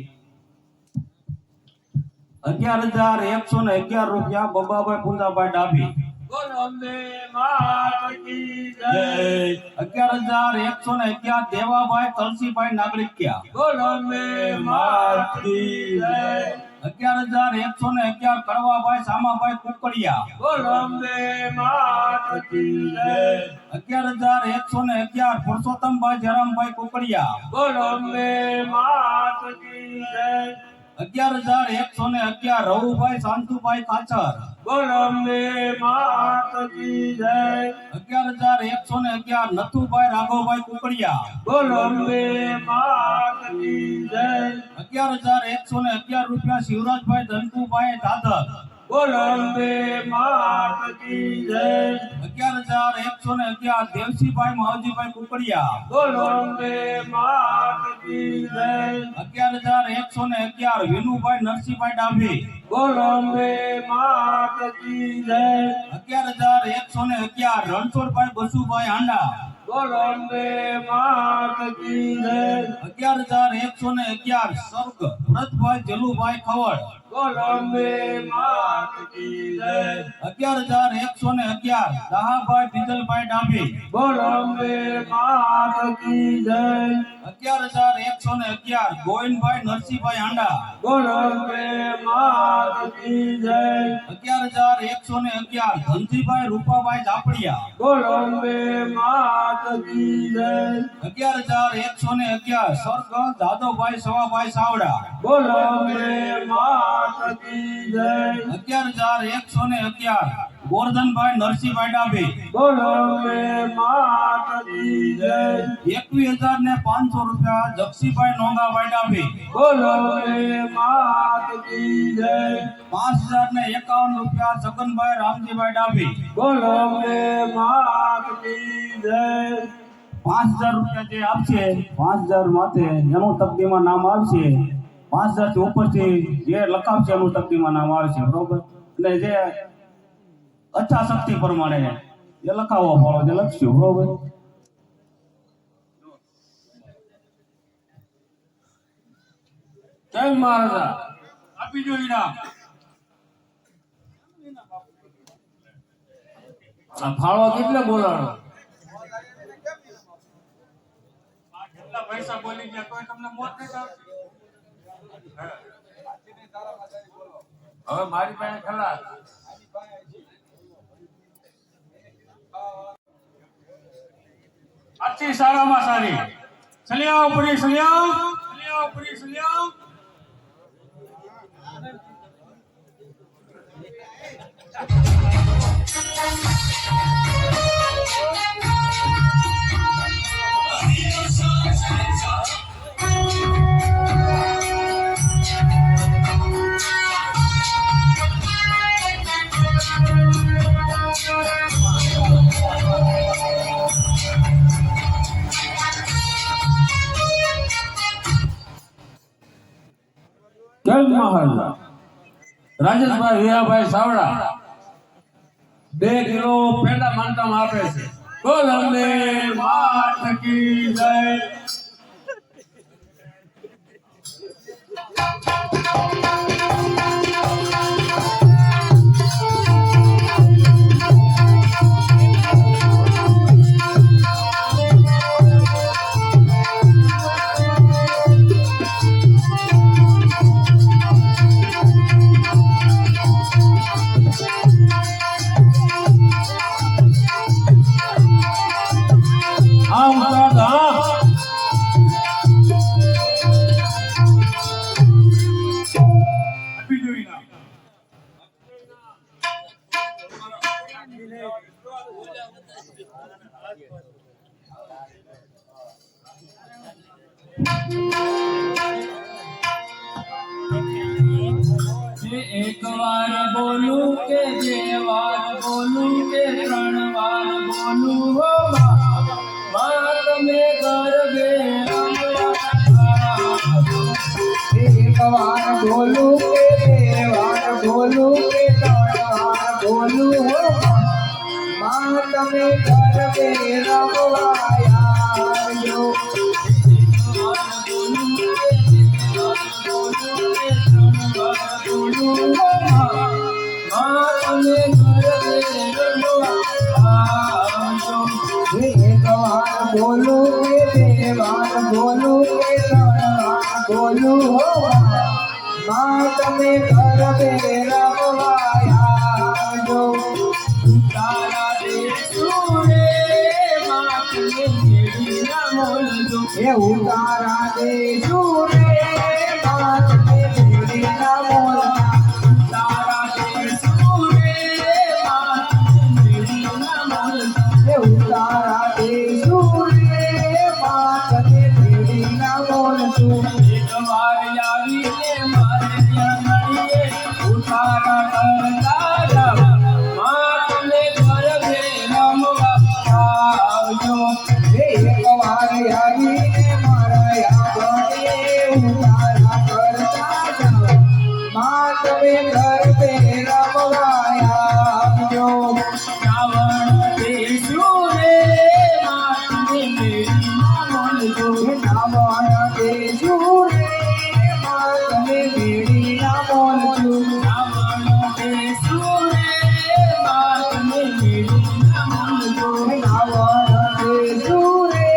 11,111 રૂપિયા બબાભાઈ પૂંજાભાઈ ડાભી. બોલો અંબે માત કી જય. 11,111 દેવાભાઈ તલસીભાઈ નાગરિકિયા. બોલો અંબે માત કી જય. 11,111 કડવાભાઈ સામાભાઈ કુકડિયા. બોલો અંબે માત કી જય. 11,111 પુરુષોત્તમભાઈ જયરામભાઈ કુકડિયા. બોલો અંબે માત કી જય. 11,111 રવુભાઈ શાંતુભાઈ કાચર. બોલો અંબે માત કી જય. 11,111 નથુભાઈ રાઘવભાઈ કુકડિયા. બોલો અંબે માત કી જય. 11,111 રૂપિયા શિવરાજભાઈ ધનકુભાઈ દાદર. બોલો અંબે માત કી જય. 11,111 દેવસીભાઈ માવજીભાઈ કુકડિયા. બોલો અંબે માત કી જય. 11,111 વિનુભાઈ નરસિંહભાઈ ડાભી. બોલો અંબે માત કી જય. 11,111 રણછોડભાઈ બસુભાઈ હાંડા. બોલો અંબે માત કી જય. 11,111 સર્ગ ભરતભાઈ જલુભાઈ ખવડ. બોલો અંબે માત કી જય. 11,111 દાહાભાઈ બીજલભાઈ ડાભી. બોલો અંબે માત કી જય. 11,111 ગોવિંદભાઈ નરસિંહભાઈ હાંડા. બોલો અંબે માત કી જય. 11,111 ધનજીભાઈ રૂપાભાઈ ઝાપડિયા. બોલો અંબે માત કી જય. 11,111 સ્વર્ગ જાદવભાઈ સવાભાઈ સાવડા. બોલો અંબે માત કી જય. 11,111 ગોરધનભાઈ નરસિંહભાઈ ડાભી. બોલો અંબે માત કી જય. 21,500 રૂપિયા જગસીભાઈ નોંગાભાઈ ડાભી. બોલો અંબે માત કી જય. 5,051 રૂપિયા છગનભાઈ રામજીભાઈ ડાભી. બોલો અંબે માત કી જય. 5,000 રૂપિયા જે આપશે 5,000 માથે એનું તકદીમાં નામ આવશે. 5,000 થી ઉપરથી જે લખાવશે એનું તકદીમાં નામ આવશે. બરોબર. એટલે જે અચ્છા શક્તિ પ્રમાણે એ લખાવો ફાળો જે લખશું. બરોબર. કેમ મહારાજા આપી દો ઈનામ. આ ફાળો કેટલે બોલાણો? કેટલા પૈસા બોલી ગયા કોઈ તમને મોત નહીં આવશે. હવે મારી પાસે ખલાસ. अच्छी साराમાં સારી સલિયાઓ પૂરી સલિયાઓ પૂરી સલિયાઓ. કેમ મહારાજા? રાજેશભાઈ હીરાભાઈ સાવડા 2 કિલો પેંડા માનતામાં આપે છે. બોલ અંબે માત કી જય. હા ઉસ્તાદ હા. આપી દો ઇનામ. एक बार बोलूं के बे बार बोलूं के त्रण बार बोलूं हो बात में कर बे एक बार बोलूं के बे बार बोलूं के त्रण बार बोलूं हो बात में कर बे रमवाया जो बोलू के देवान बोलू के बोलू हो मात में घर रमवाया जो तारा दे सुरे मात में मेरी ना मोल जो ये उतारा दे सुरे मात में मेरी ना मोल तारा दे सुरे मात में मेरी ना मोल ये उतारा दे सुरे मात में मेरी ना मोल तू एक बार यारी ने मारे जमड़िए उतारा करता जा मात में घर रमवा जो एक बार यारी ने मारा गणिए उतारा करता जा मात में घर रमवाया जो रावण दे सुरे मात में मेरी ना मोल जो रावण दे सुरे मात में मेरी ना मोल जो रावण दे सुरे मात में मेरी ना मोल जो रावण दे सुरे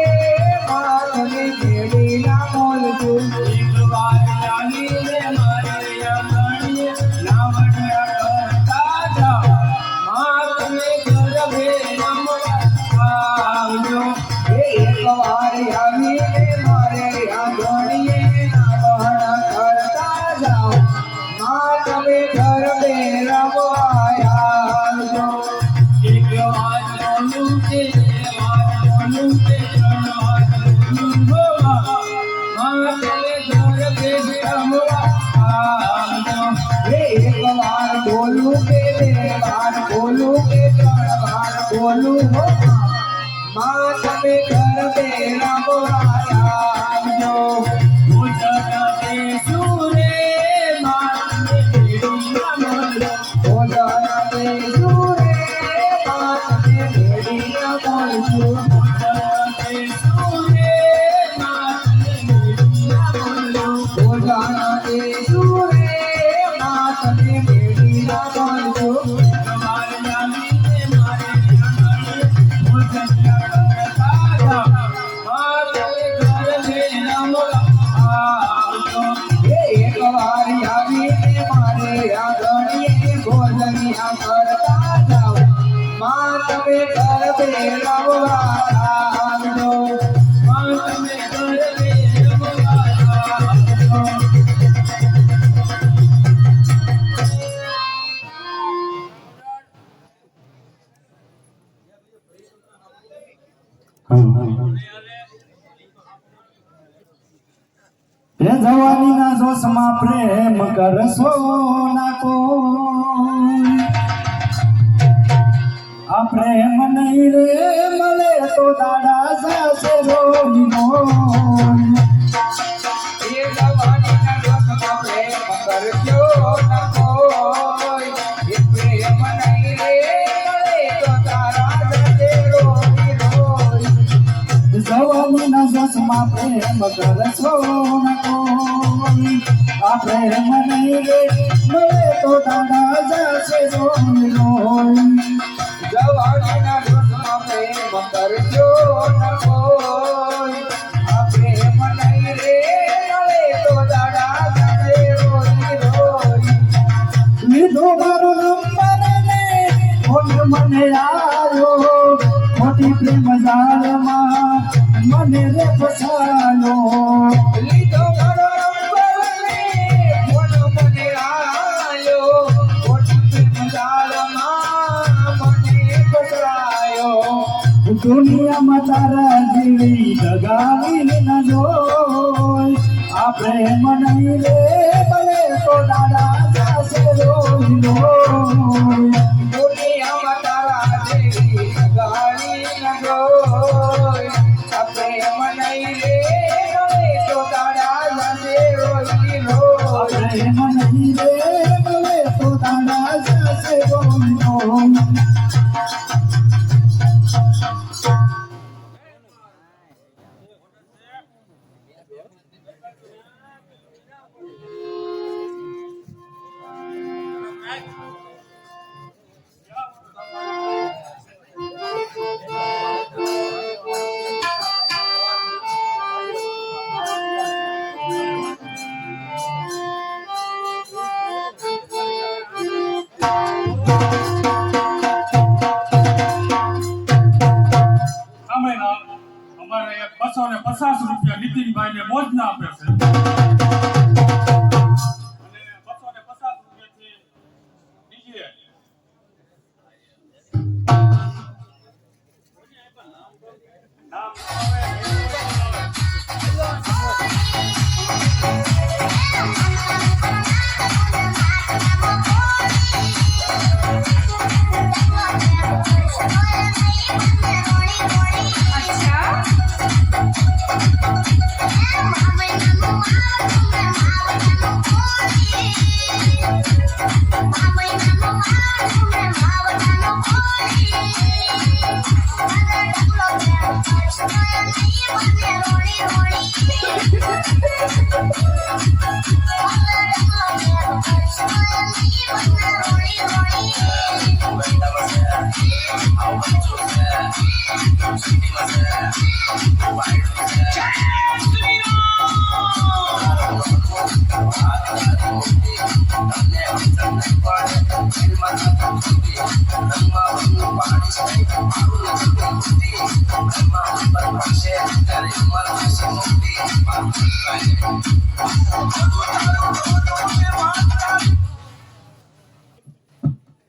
मात में मेरी ना मोल जो एक बार रानी ने मारे गणिए रावण करता जा मात में घर रमवा जो एक बार रानी ने मारे गणिए रावण करता जाओ मात में घर रमवाया जो एक बार बोलू के बोलू के बोलू हो मात में घर रमवाया जो एक बार बोलू के बार बोलू के बार बोलू हो मात में घर रमवाया जो उजड़ा दे सुरे मात में मेरी ना मोल उजड़ा दे सुरे मात में मेरी ना मोल उजड़ा दे सुरे मात में मेरी ना मोल उजड़ा दे सुरे मात में मेरी ना मोल हमारे जानी ने मारे उजड़ा करता जा मात में घर रमवा एक बार यारी ने मारे गणिए भोजनिया करता जाओ मात में घर रमवाया जो मात में घर रमवाया जो એ જવાનીના જોશમાં પ્રેમ કરશો ના કોઈ આ પ્રેમ નહીં રે મળે તો દાડા જશે રોઈ રોઈ ये जवानी ना जोशમાં પ્રેમ કરજો ન કોઈ ये प्रेम नहीं रे મળે તો તારા જશે રોઈ ના જસમાં પ્રેમ કરશો ન કોઈ આ પ્રેમ નહીં રે મળે તો દાડા જશે રોઈ રોઈ જવાનીના જોશમાં પ્રેમ કરજો ન કોઈ આ પ્રેમ નહીં રે મળે તો દાડા જશે રોઈ રોઈ લીધો મારો નંબર ને ફોન મને આવ્યો મોટી પ્રેમ જાળમાં મને રે ફસાયો લીધો મારો નંબર ને ફોન મને આયો ખોટી પ્રેમ જાળમાં મને ફસાયો દુનિયામાં તારા જેવી દગાવી ન જોઈ આ પ્રેમ નહીં રે ભલે તો દાડા જશે રોઈ રોઈ દુનિયામાં તારા જેવી ગાળી ન જોઈ આ પ્રેમ નહીં રે મળે તો દાડા જશે રોઈ રોઈ પ્રેમ નહીં રે ભલે તો દાડા જશે રોઈ રોઈ અમારે 250 રૂપિયા નીતિનભાઈ ને મોજ ના આપે છે અને 250 રૂપિયાથી બીજી નામ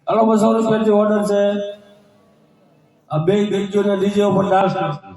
હાલો 200 રૂપિયાથી ઓર્ડર છે આ બે ગીતોને ડીજે ઉપર ડાન્સ કરશે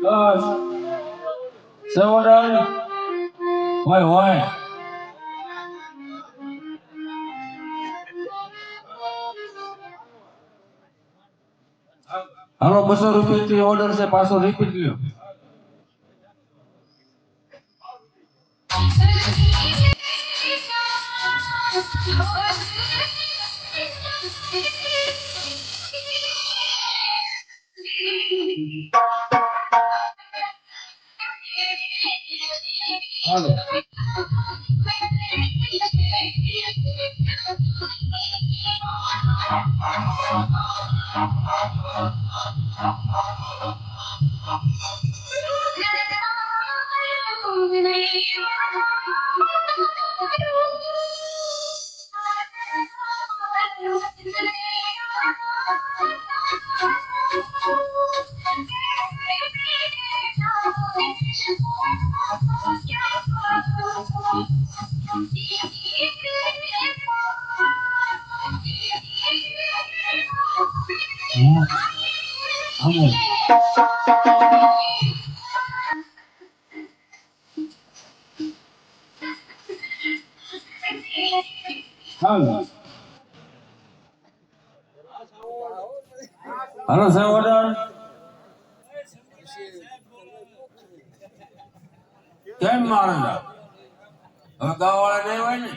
બસ સવરણ હોય હાલો 200 રૂપિયાથી ઓર્ડર છે પાછો રિપીટ લ્યો હાલો હાલો હાલો સાહેબ ઓર્ડર કેમ મારે છે? હવે ગાવાળા નહીં હોય ને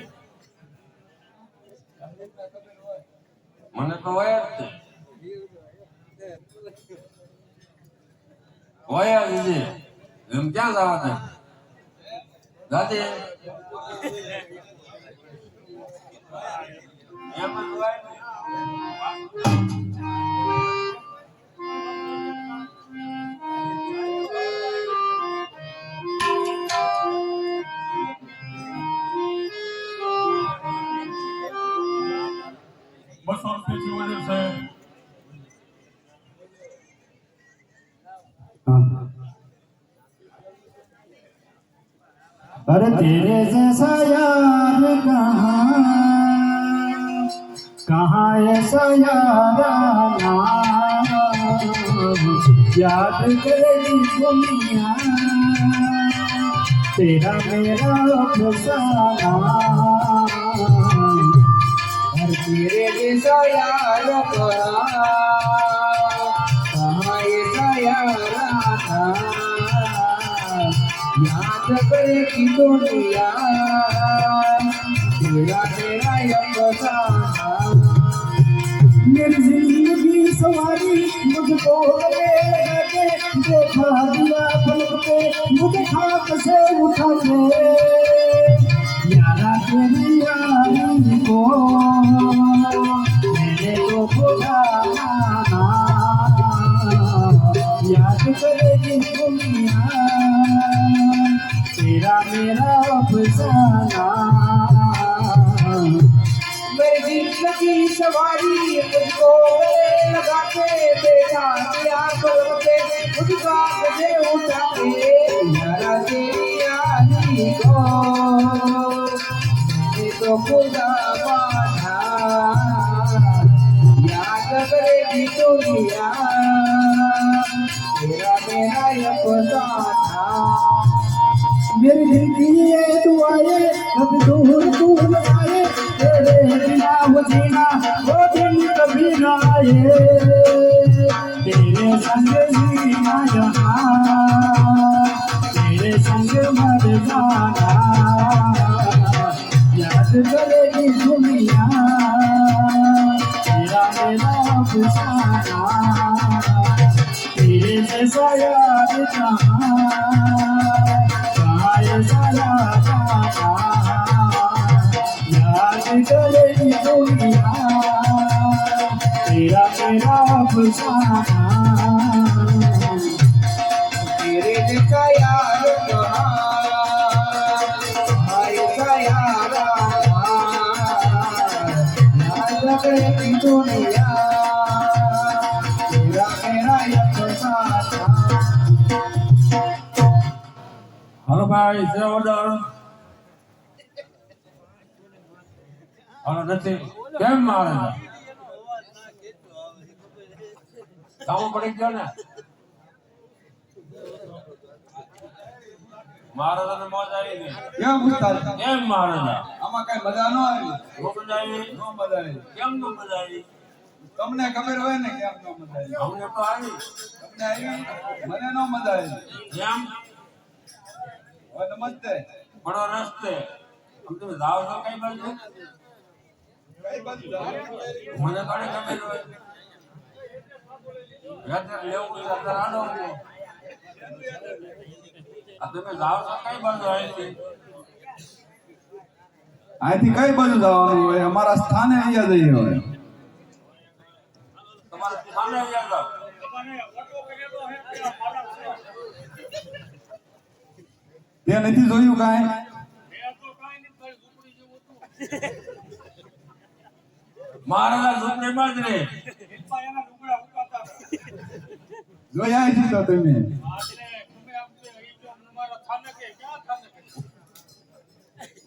મને તો હોય જ છે હોય જ છે એમ ક્યાં જવા દે દાદી એમ જ હોય ને. બસો રૂપિયાથી ઓર્ડર છે. अरे तेरे जैसा यार कहाँ ऐसा यार याद करेगी दुनिया तेरा मेरा अफसाना और तेरे जैसा यार कहाँ ऐसा यार था याद करेगी दुनिया तेरा मेरा अफसाना मेरी जिंदगी सवारी मुझको लगे देखा दिया पलक पे मुझे खाक से उठा के यारा तेरी यारी को मेरे को खुदा याद करेगी दुनिया तेरा मेरा अफसाना मेरी जिंदगी सवारी मुझको लगा के देखा दिया पलक पे मुझको मुझे उठा के यारा तेरी यारी को मैंने तो खुदा माना याद करेगी दुनिया तेरा मेरा अफसाना मेरे दिल की ये दुआएं कभी दूर दूर आए तेरे बिना वो जीना वो दिन कभी ना आए तेरे संग जीना यहाँ तेरे संग मर जाना याद करेगी दुनिया तेरा मेरा अफसाना तेरे जैसा याद कहाँ याद करेगी दुनिया तेरा मेरा अफसाना तेरे जैसा यार कहाँ ऐसा यार याद करेगी दुनिया तेरा मेरा अफसाना હાલો ભાઈ છે ઓર્ડર હાલો નથી કેમ મારે છે? કામ પડી ગયો ને મારે તને મોજ આવી ગઈ કેમ ઉસ્તાદ કેમ મારે છે? આમાં કઈ મજા ન આવી નો મજા આવી? ન મજા આવી કેમ નો મજા આવી? તમને ખબર હોય ને કેમ ન મજા આવી અમને તો આવી તમને આવી મને ન મજા આવી કેમ હવે નમસ્તે પડો રસ્તે આમ તમે જાઓ છો કઈ બાજુ કઈ બાજુ જાઓ? મને કોને ખબર હોય રાત્રે લેવું હોય રાત્રે આડો હોય. આ તમે જાઓ છો કઈ બાજુ અહીંથી અહીંથી કઈ બાજુ જવાનું હોય અમારા સ્થાને અહીંયા જઈએ હવે તમારે સ્થાને અહીંયા જાઓ તે નથી જોયું કાંઈ? મહારાજા ઝૂંપડીમાં જ રે. જોયા છે તો તમે?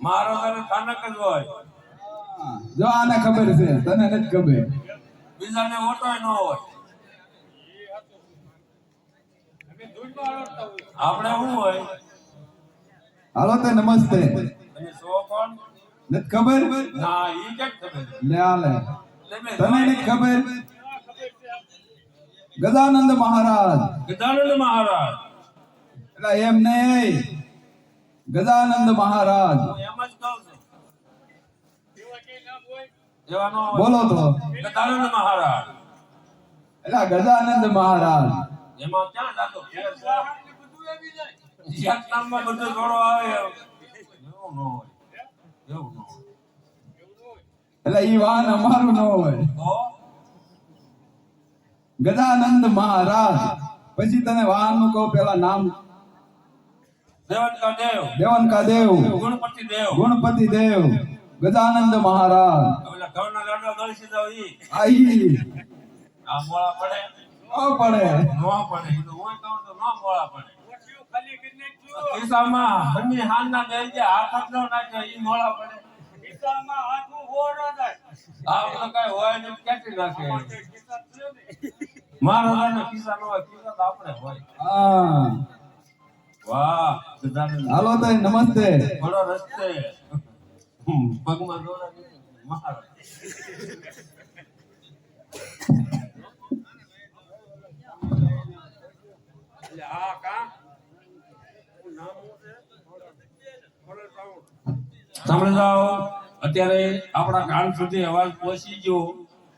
મહારાજાનું સ્થાનક જ હોય, જો આને ખબર છે, તને નથી ખબર. બીજાને ઓટોય ન હોય. આપણે શું હોય? હાલો તે નમસ્તે. અને સો કોણ? નથી ખબર? ના, ઈ કેમ ખબર? લે આલે. તમે તને નથી ખબર? ગજાનંદ મહારાજ. ગજાનંદ મહારાજ. એટલે એમ નહીં, ગજાનંદ મહારાજ. હું એમ જ કહું છું. એવા ન હોય. બોલો તો. ગજાનંદ મહારાજ. એટલે ગજાનંદ મહારાજ. એમાં ક્યાં જાતો ફેર છે? એક નામમાં બધું જોડો આવે એવું ન હોય. એવું ન હોય. એટલે ઈ વાન અમારું ન હોય. તો ગજાનંદ મહારાજ. પછી તને વાન નું કહું, પેલા નામ દેવનકા દેવ, દેવનકા દેવ, ગુણપતિ દેવ, ગુણપતિ દેવ, ગજાનંદ મહારાજ. ઓલા ઘઉંના લાડવા ગળી સીધા ઈ. આઈ આ મોળા પડે? ઓ પડે. નો પડે. ઈ તો હું કહું તો નો મોળા પડે. ખિસ્સામાં હની હાંજના બે જે હાથ જ ન નાખે ઈ મોળા પડે. આ બધું કાંઈ હોય નહીં, ક્યાંથી નાખે? મહારાજાના ખિસ્સા ન હોય, ખિસ્સા તો આપણે હોય. હા વાહ, ગજાનંદ. હાલો તો નમસ્તે. ઘોડો રસ્તે પગમાં દોરા નથી. મહારાજ એટલે આ કા નામ શું છે? સાંભળી જાઓ, અત્યારે આપણા કાન સુધી અવાજ પહોંચી ગયો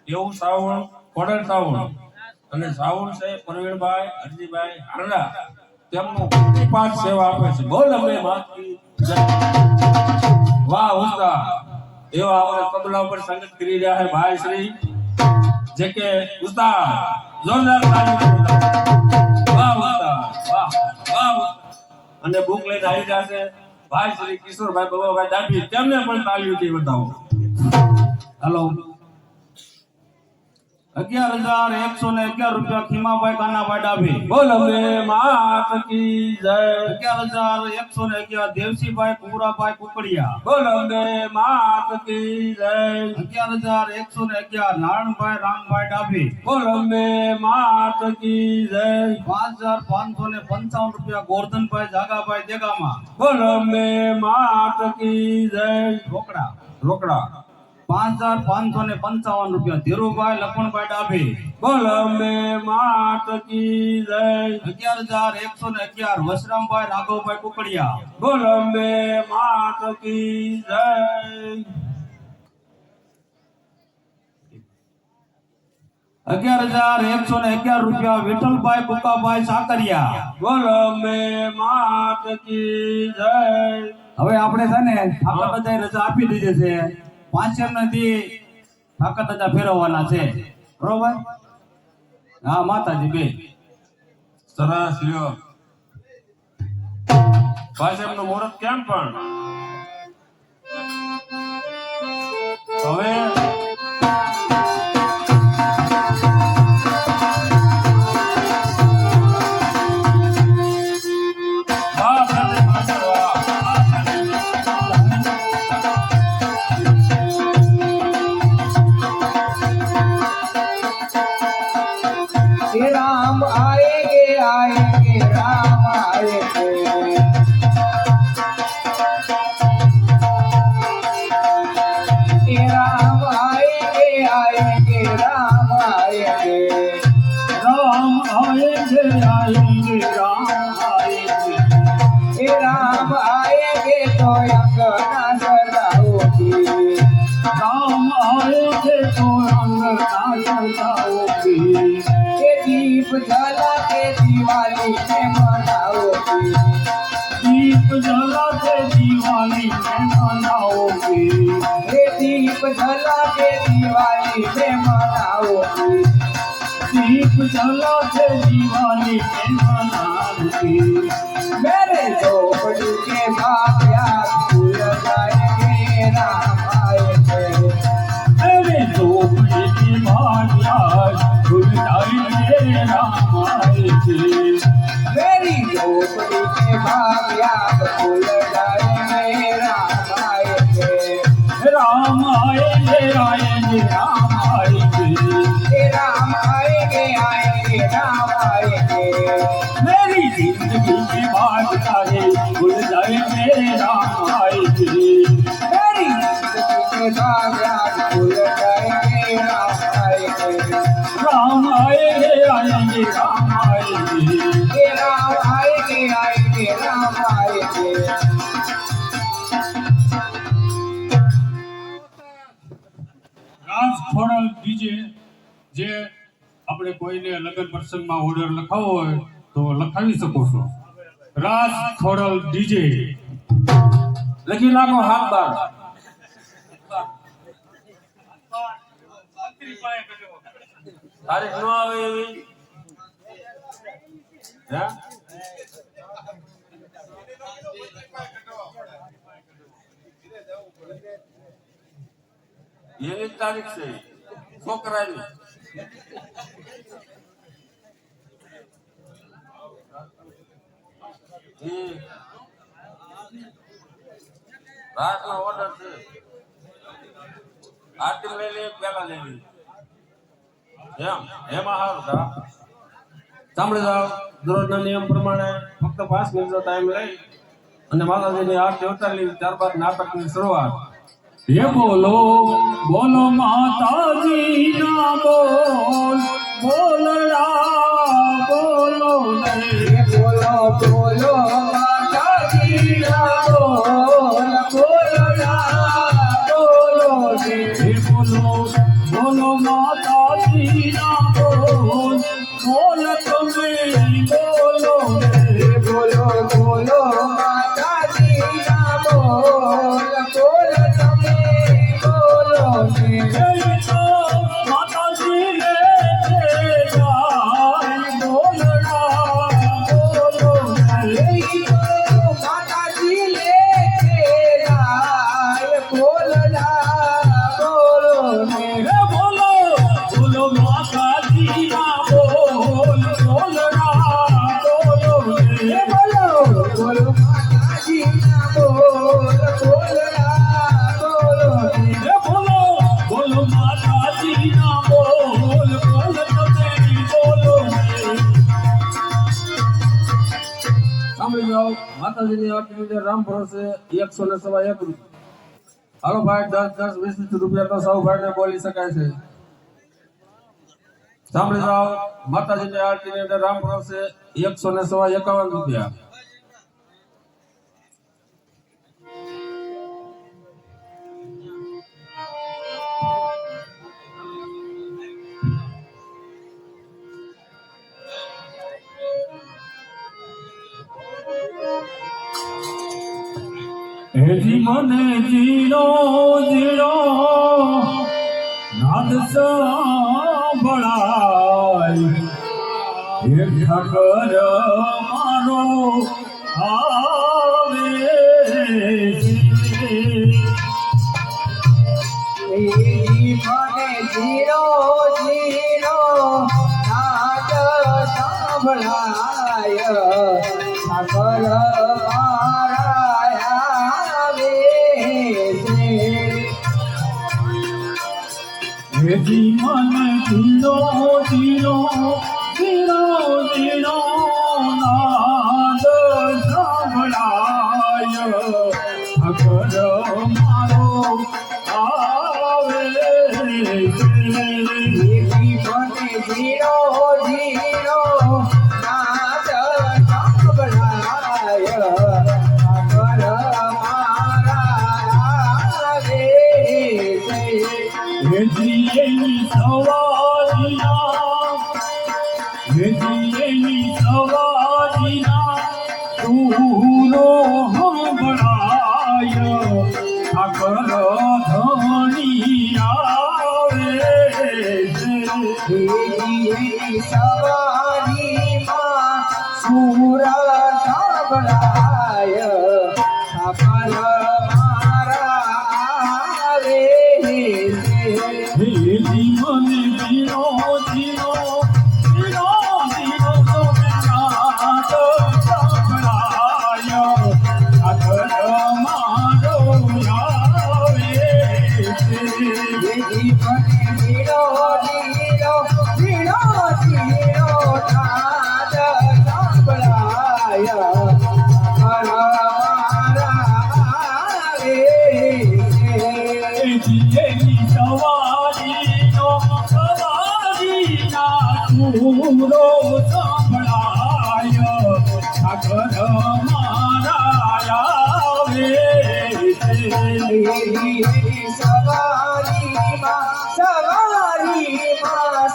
એવું શ્રાવણ, ખોડલ શ્રાવણ અને શ્રાવણ છે પ્રવીણભાઈ હરજીભાઈ હાંડા, તેમનું પાઠ સેવા આપે છે. બોલ અમે માતની જય. વાહ ઉસ્તાદ, એવા આપણે તબલા ઉપર સંગીત કરી રહ્યા છે ભાઈ શ્રી જે કે ઉસ્તાદ. જોરદાર તાળી બજાવો. વાહ ઉસ્તાદ, વાહ વાહ. અને બુક લઈને આવી રહ્યા છે ભાઈ શ્રી કિશોરભાઈ બબાભાઈ દાઢી, તેમને પણ તાળીઓથી બતાવો. હેલો 11,111 રૂપિયા ખીમાભાઈ કાનાભાઈ ડાભી. બોલ અમે માત કી જય. 11,111 દેવસીભાઈ કુંવરાભાઈ કુકડિયા. બોલ અમે માત કી જય. 11,111 નારણભાઈ રામભાઈ ડાભી. બોલ અમે માત કી જય. 5,555 રૂપિયા ગોરધનભાઈ જાગાભાઈ દેગામા. બોલ અમે માત કી જય. રોકડા રોકડા. 5,555 રૂપિયા ધીરુભાઈ લખણભાઈ ડાભી. બોલ અમે માત કી જય. 11,111 વસરામભાઈ રાઘવભાઈ કુકડિયા. બોલ અમે માત કી જય. 11,111 રૂપિયા વિઠ્ઠલભાઈ કુકાભાઈ સાકરિયા. બોલ અમે માત કી જય. હવે આપણે છે ને ઠાકર દાદા રજા આપી દીધી છે. પાંચમ નદી ઠાકર દાદા ફેરવવાના છે, બરોબર? હા માતાજી બે સરસ લ્યો. ભાઈ એમનું મુહૂર્ત કેમ પણ હવે ये राम आएंगे आएंगे राम आएंगे. ये राम आएंगे आएंगे राम आएंगे. राम आएंगे आएंगे राम आएंगे. ये राम आएंगे तो अंगना सजाओगी. राम आएंगे तो अंगना सजाओगी. ये दीप जला के दिवाली में मनाओगी. दीप जला के दिवाली में मनाओगी. ये दीप जला के दिवाली में मनाओगी. दीप जला से दीवानी के नाम की मेरे झोपड़ी के बाप्या फूल जाएंगे राम आएंगे मेरे झोपड़ी की भाटिया खुल जाएंगे राम आएंगे मेरी झोपड़ी के बाप्या फूल जाएंगे राम आएंगे राम आएंगे आएंगे राम आएंगे राम आएंगे आएंगे राम आएंगे मेरी जिंदगी के बाद सारे भूल जाएंगे राम आएंगे मेरी जिंदगी के बाप्या फूल जाएंगे राम आएंगे राम आएंगे आएंगे राम आएंगे राम आएंगे आएंगे राम आएंगे રાજ ખોડલ ડીજે જે આપણે કોઈને લગ્ન પ્રસંગમાં ઓર્ડર લખાવવો હોય તો લખાવી શકો છો રાજ ખોડલ ડીજે લખી નાખો હાથ બાર. તારીખ ન આવે એવી હે? એની જ તારીખ છે છોકરાની. રાતનો ઓર્ડર છે. આરતી લઈ લે પેલા લેવી એમાં સારું તા સાંભળી જાઓ. દરરોજના નિયમ પ્રમાણે ફક્ત 5 મિનિટનો ટાઈમ લઈ અને માતાજીની આરતી ઉતારી ત્યારબાદ નાટકની શરૂઆત. ये बोलो बोलो माता जी ना बोल बोलड़ा बोलो रे बोलो बोलो माता जी ना बोल बोलो ना बोलो रे ये बोलो बोलो माता जी ना बोल बोल तुम्हें बोलो रे बोलो बोलो माता जी ना बोल बोलो तुम्हें बोलो रे ये तो माता जी लेके जाए बोलड़ा बोलो रे माता जी लेके जाए बोलना बोलो रे ये बोलो बोलो माता जी ना बोल बोलड़ा बोलो रे बोलो बोलो माता जी ना बोल बोलना बोलो रे ये बोलो बोलो माता जी ना बोल बोल तुम्हें बोलो रे સાંભળી જાઓ. માતાજીની આરતી વિશે રામ ભરોસે 101 રૂપિયા. હાલો ભાઈ 10 20 રૂપિયા તો સૌ ભાઈને બોલી શકાય છે. સાંભળી જાઓ. માતાજીની આરતીની અંદર રામ ભરોસે 151 રૂપિયા. હેજી મને જીરો જીરો નાદ સંભળાય હે ઠાકર મારો આવે છે મને જીરો જીરો નાદ સાંભળાય ઠાકર મારા આવે છે હેજી મને જીરો જીરો જીરો જીરો નાદ સંભળાય ઠાકર મારો આવે છે મને જીરો જીરો નાદ સાંભળાય ઠાકર મારા આવે છે વેજીએની સવારીના તુરો હંભળાય સુર સાંભળાય ઠાકર મારા આવે જીવને લીલો લીલો લીલો લીલો નાદ સાંભળાય ઠાકર મારા આવે સવારીમાં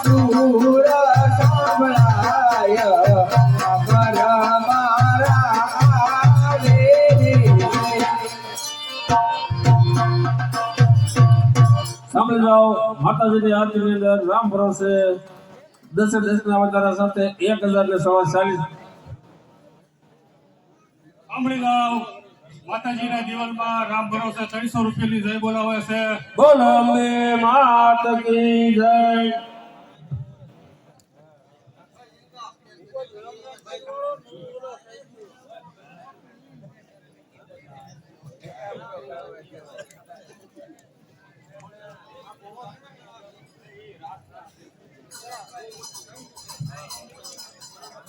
સુર સાંભળાય ઠાકર મારા આવે સાંભળી જાઓ માતાજીની આરતીની અંદર રામ ભરોસે દસે દેશના અવતારા સાથે 1040 સાંભળી જાઓ માતાજીના જીવનમાં રામ ભરોસે 300 રૂપિયાની જય બોલાવે છે. બોલ અંબે માત કી જય.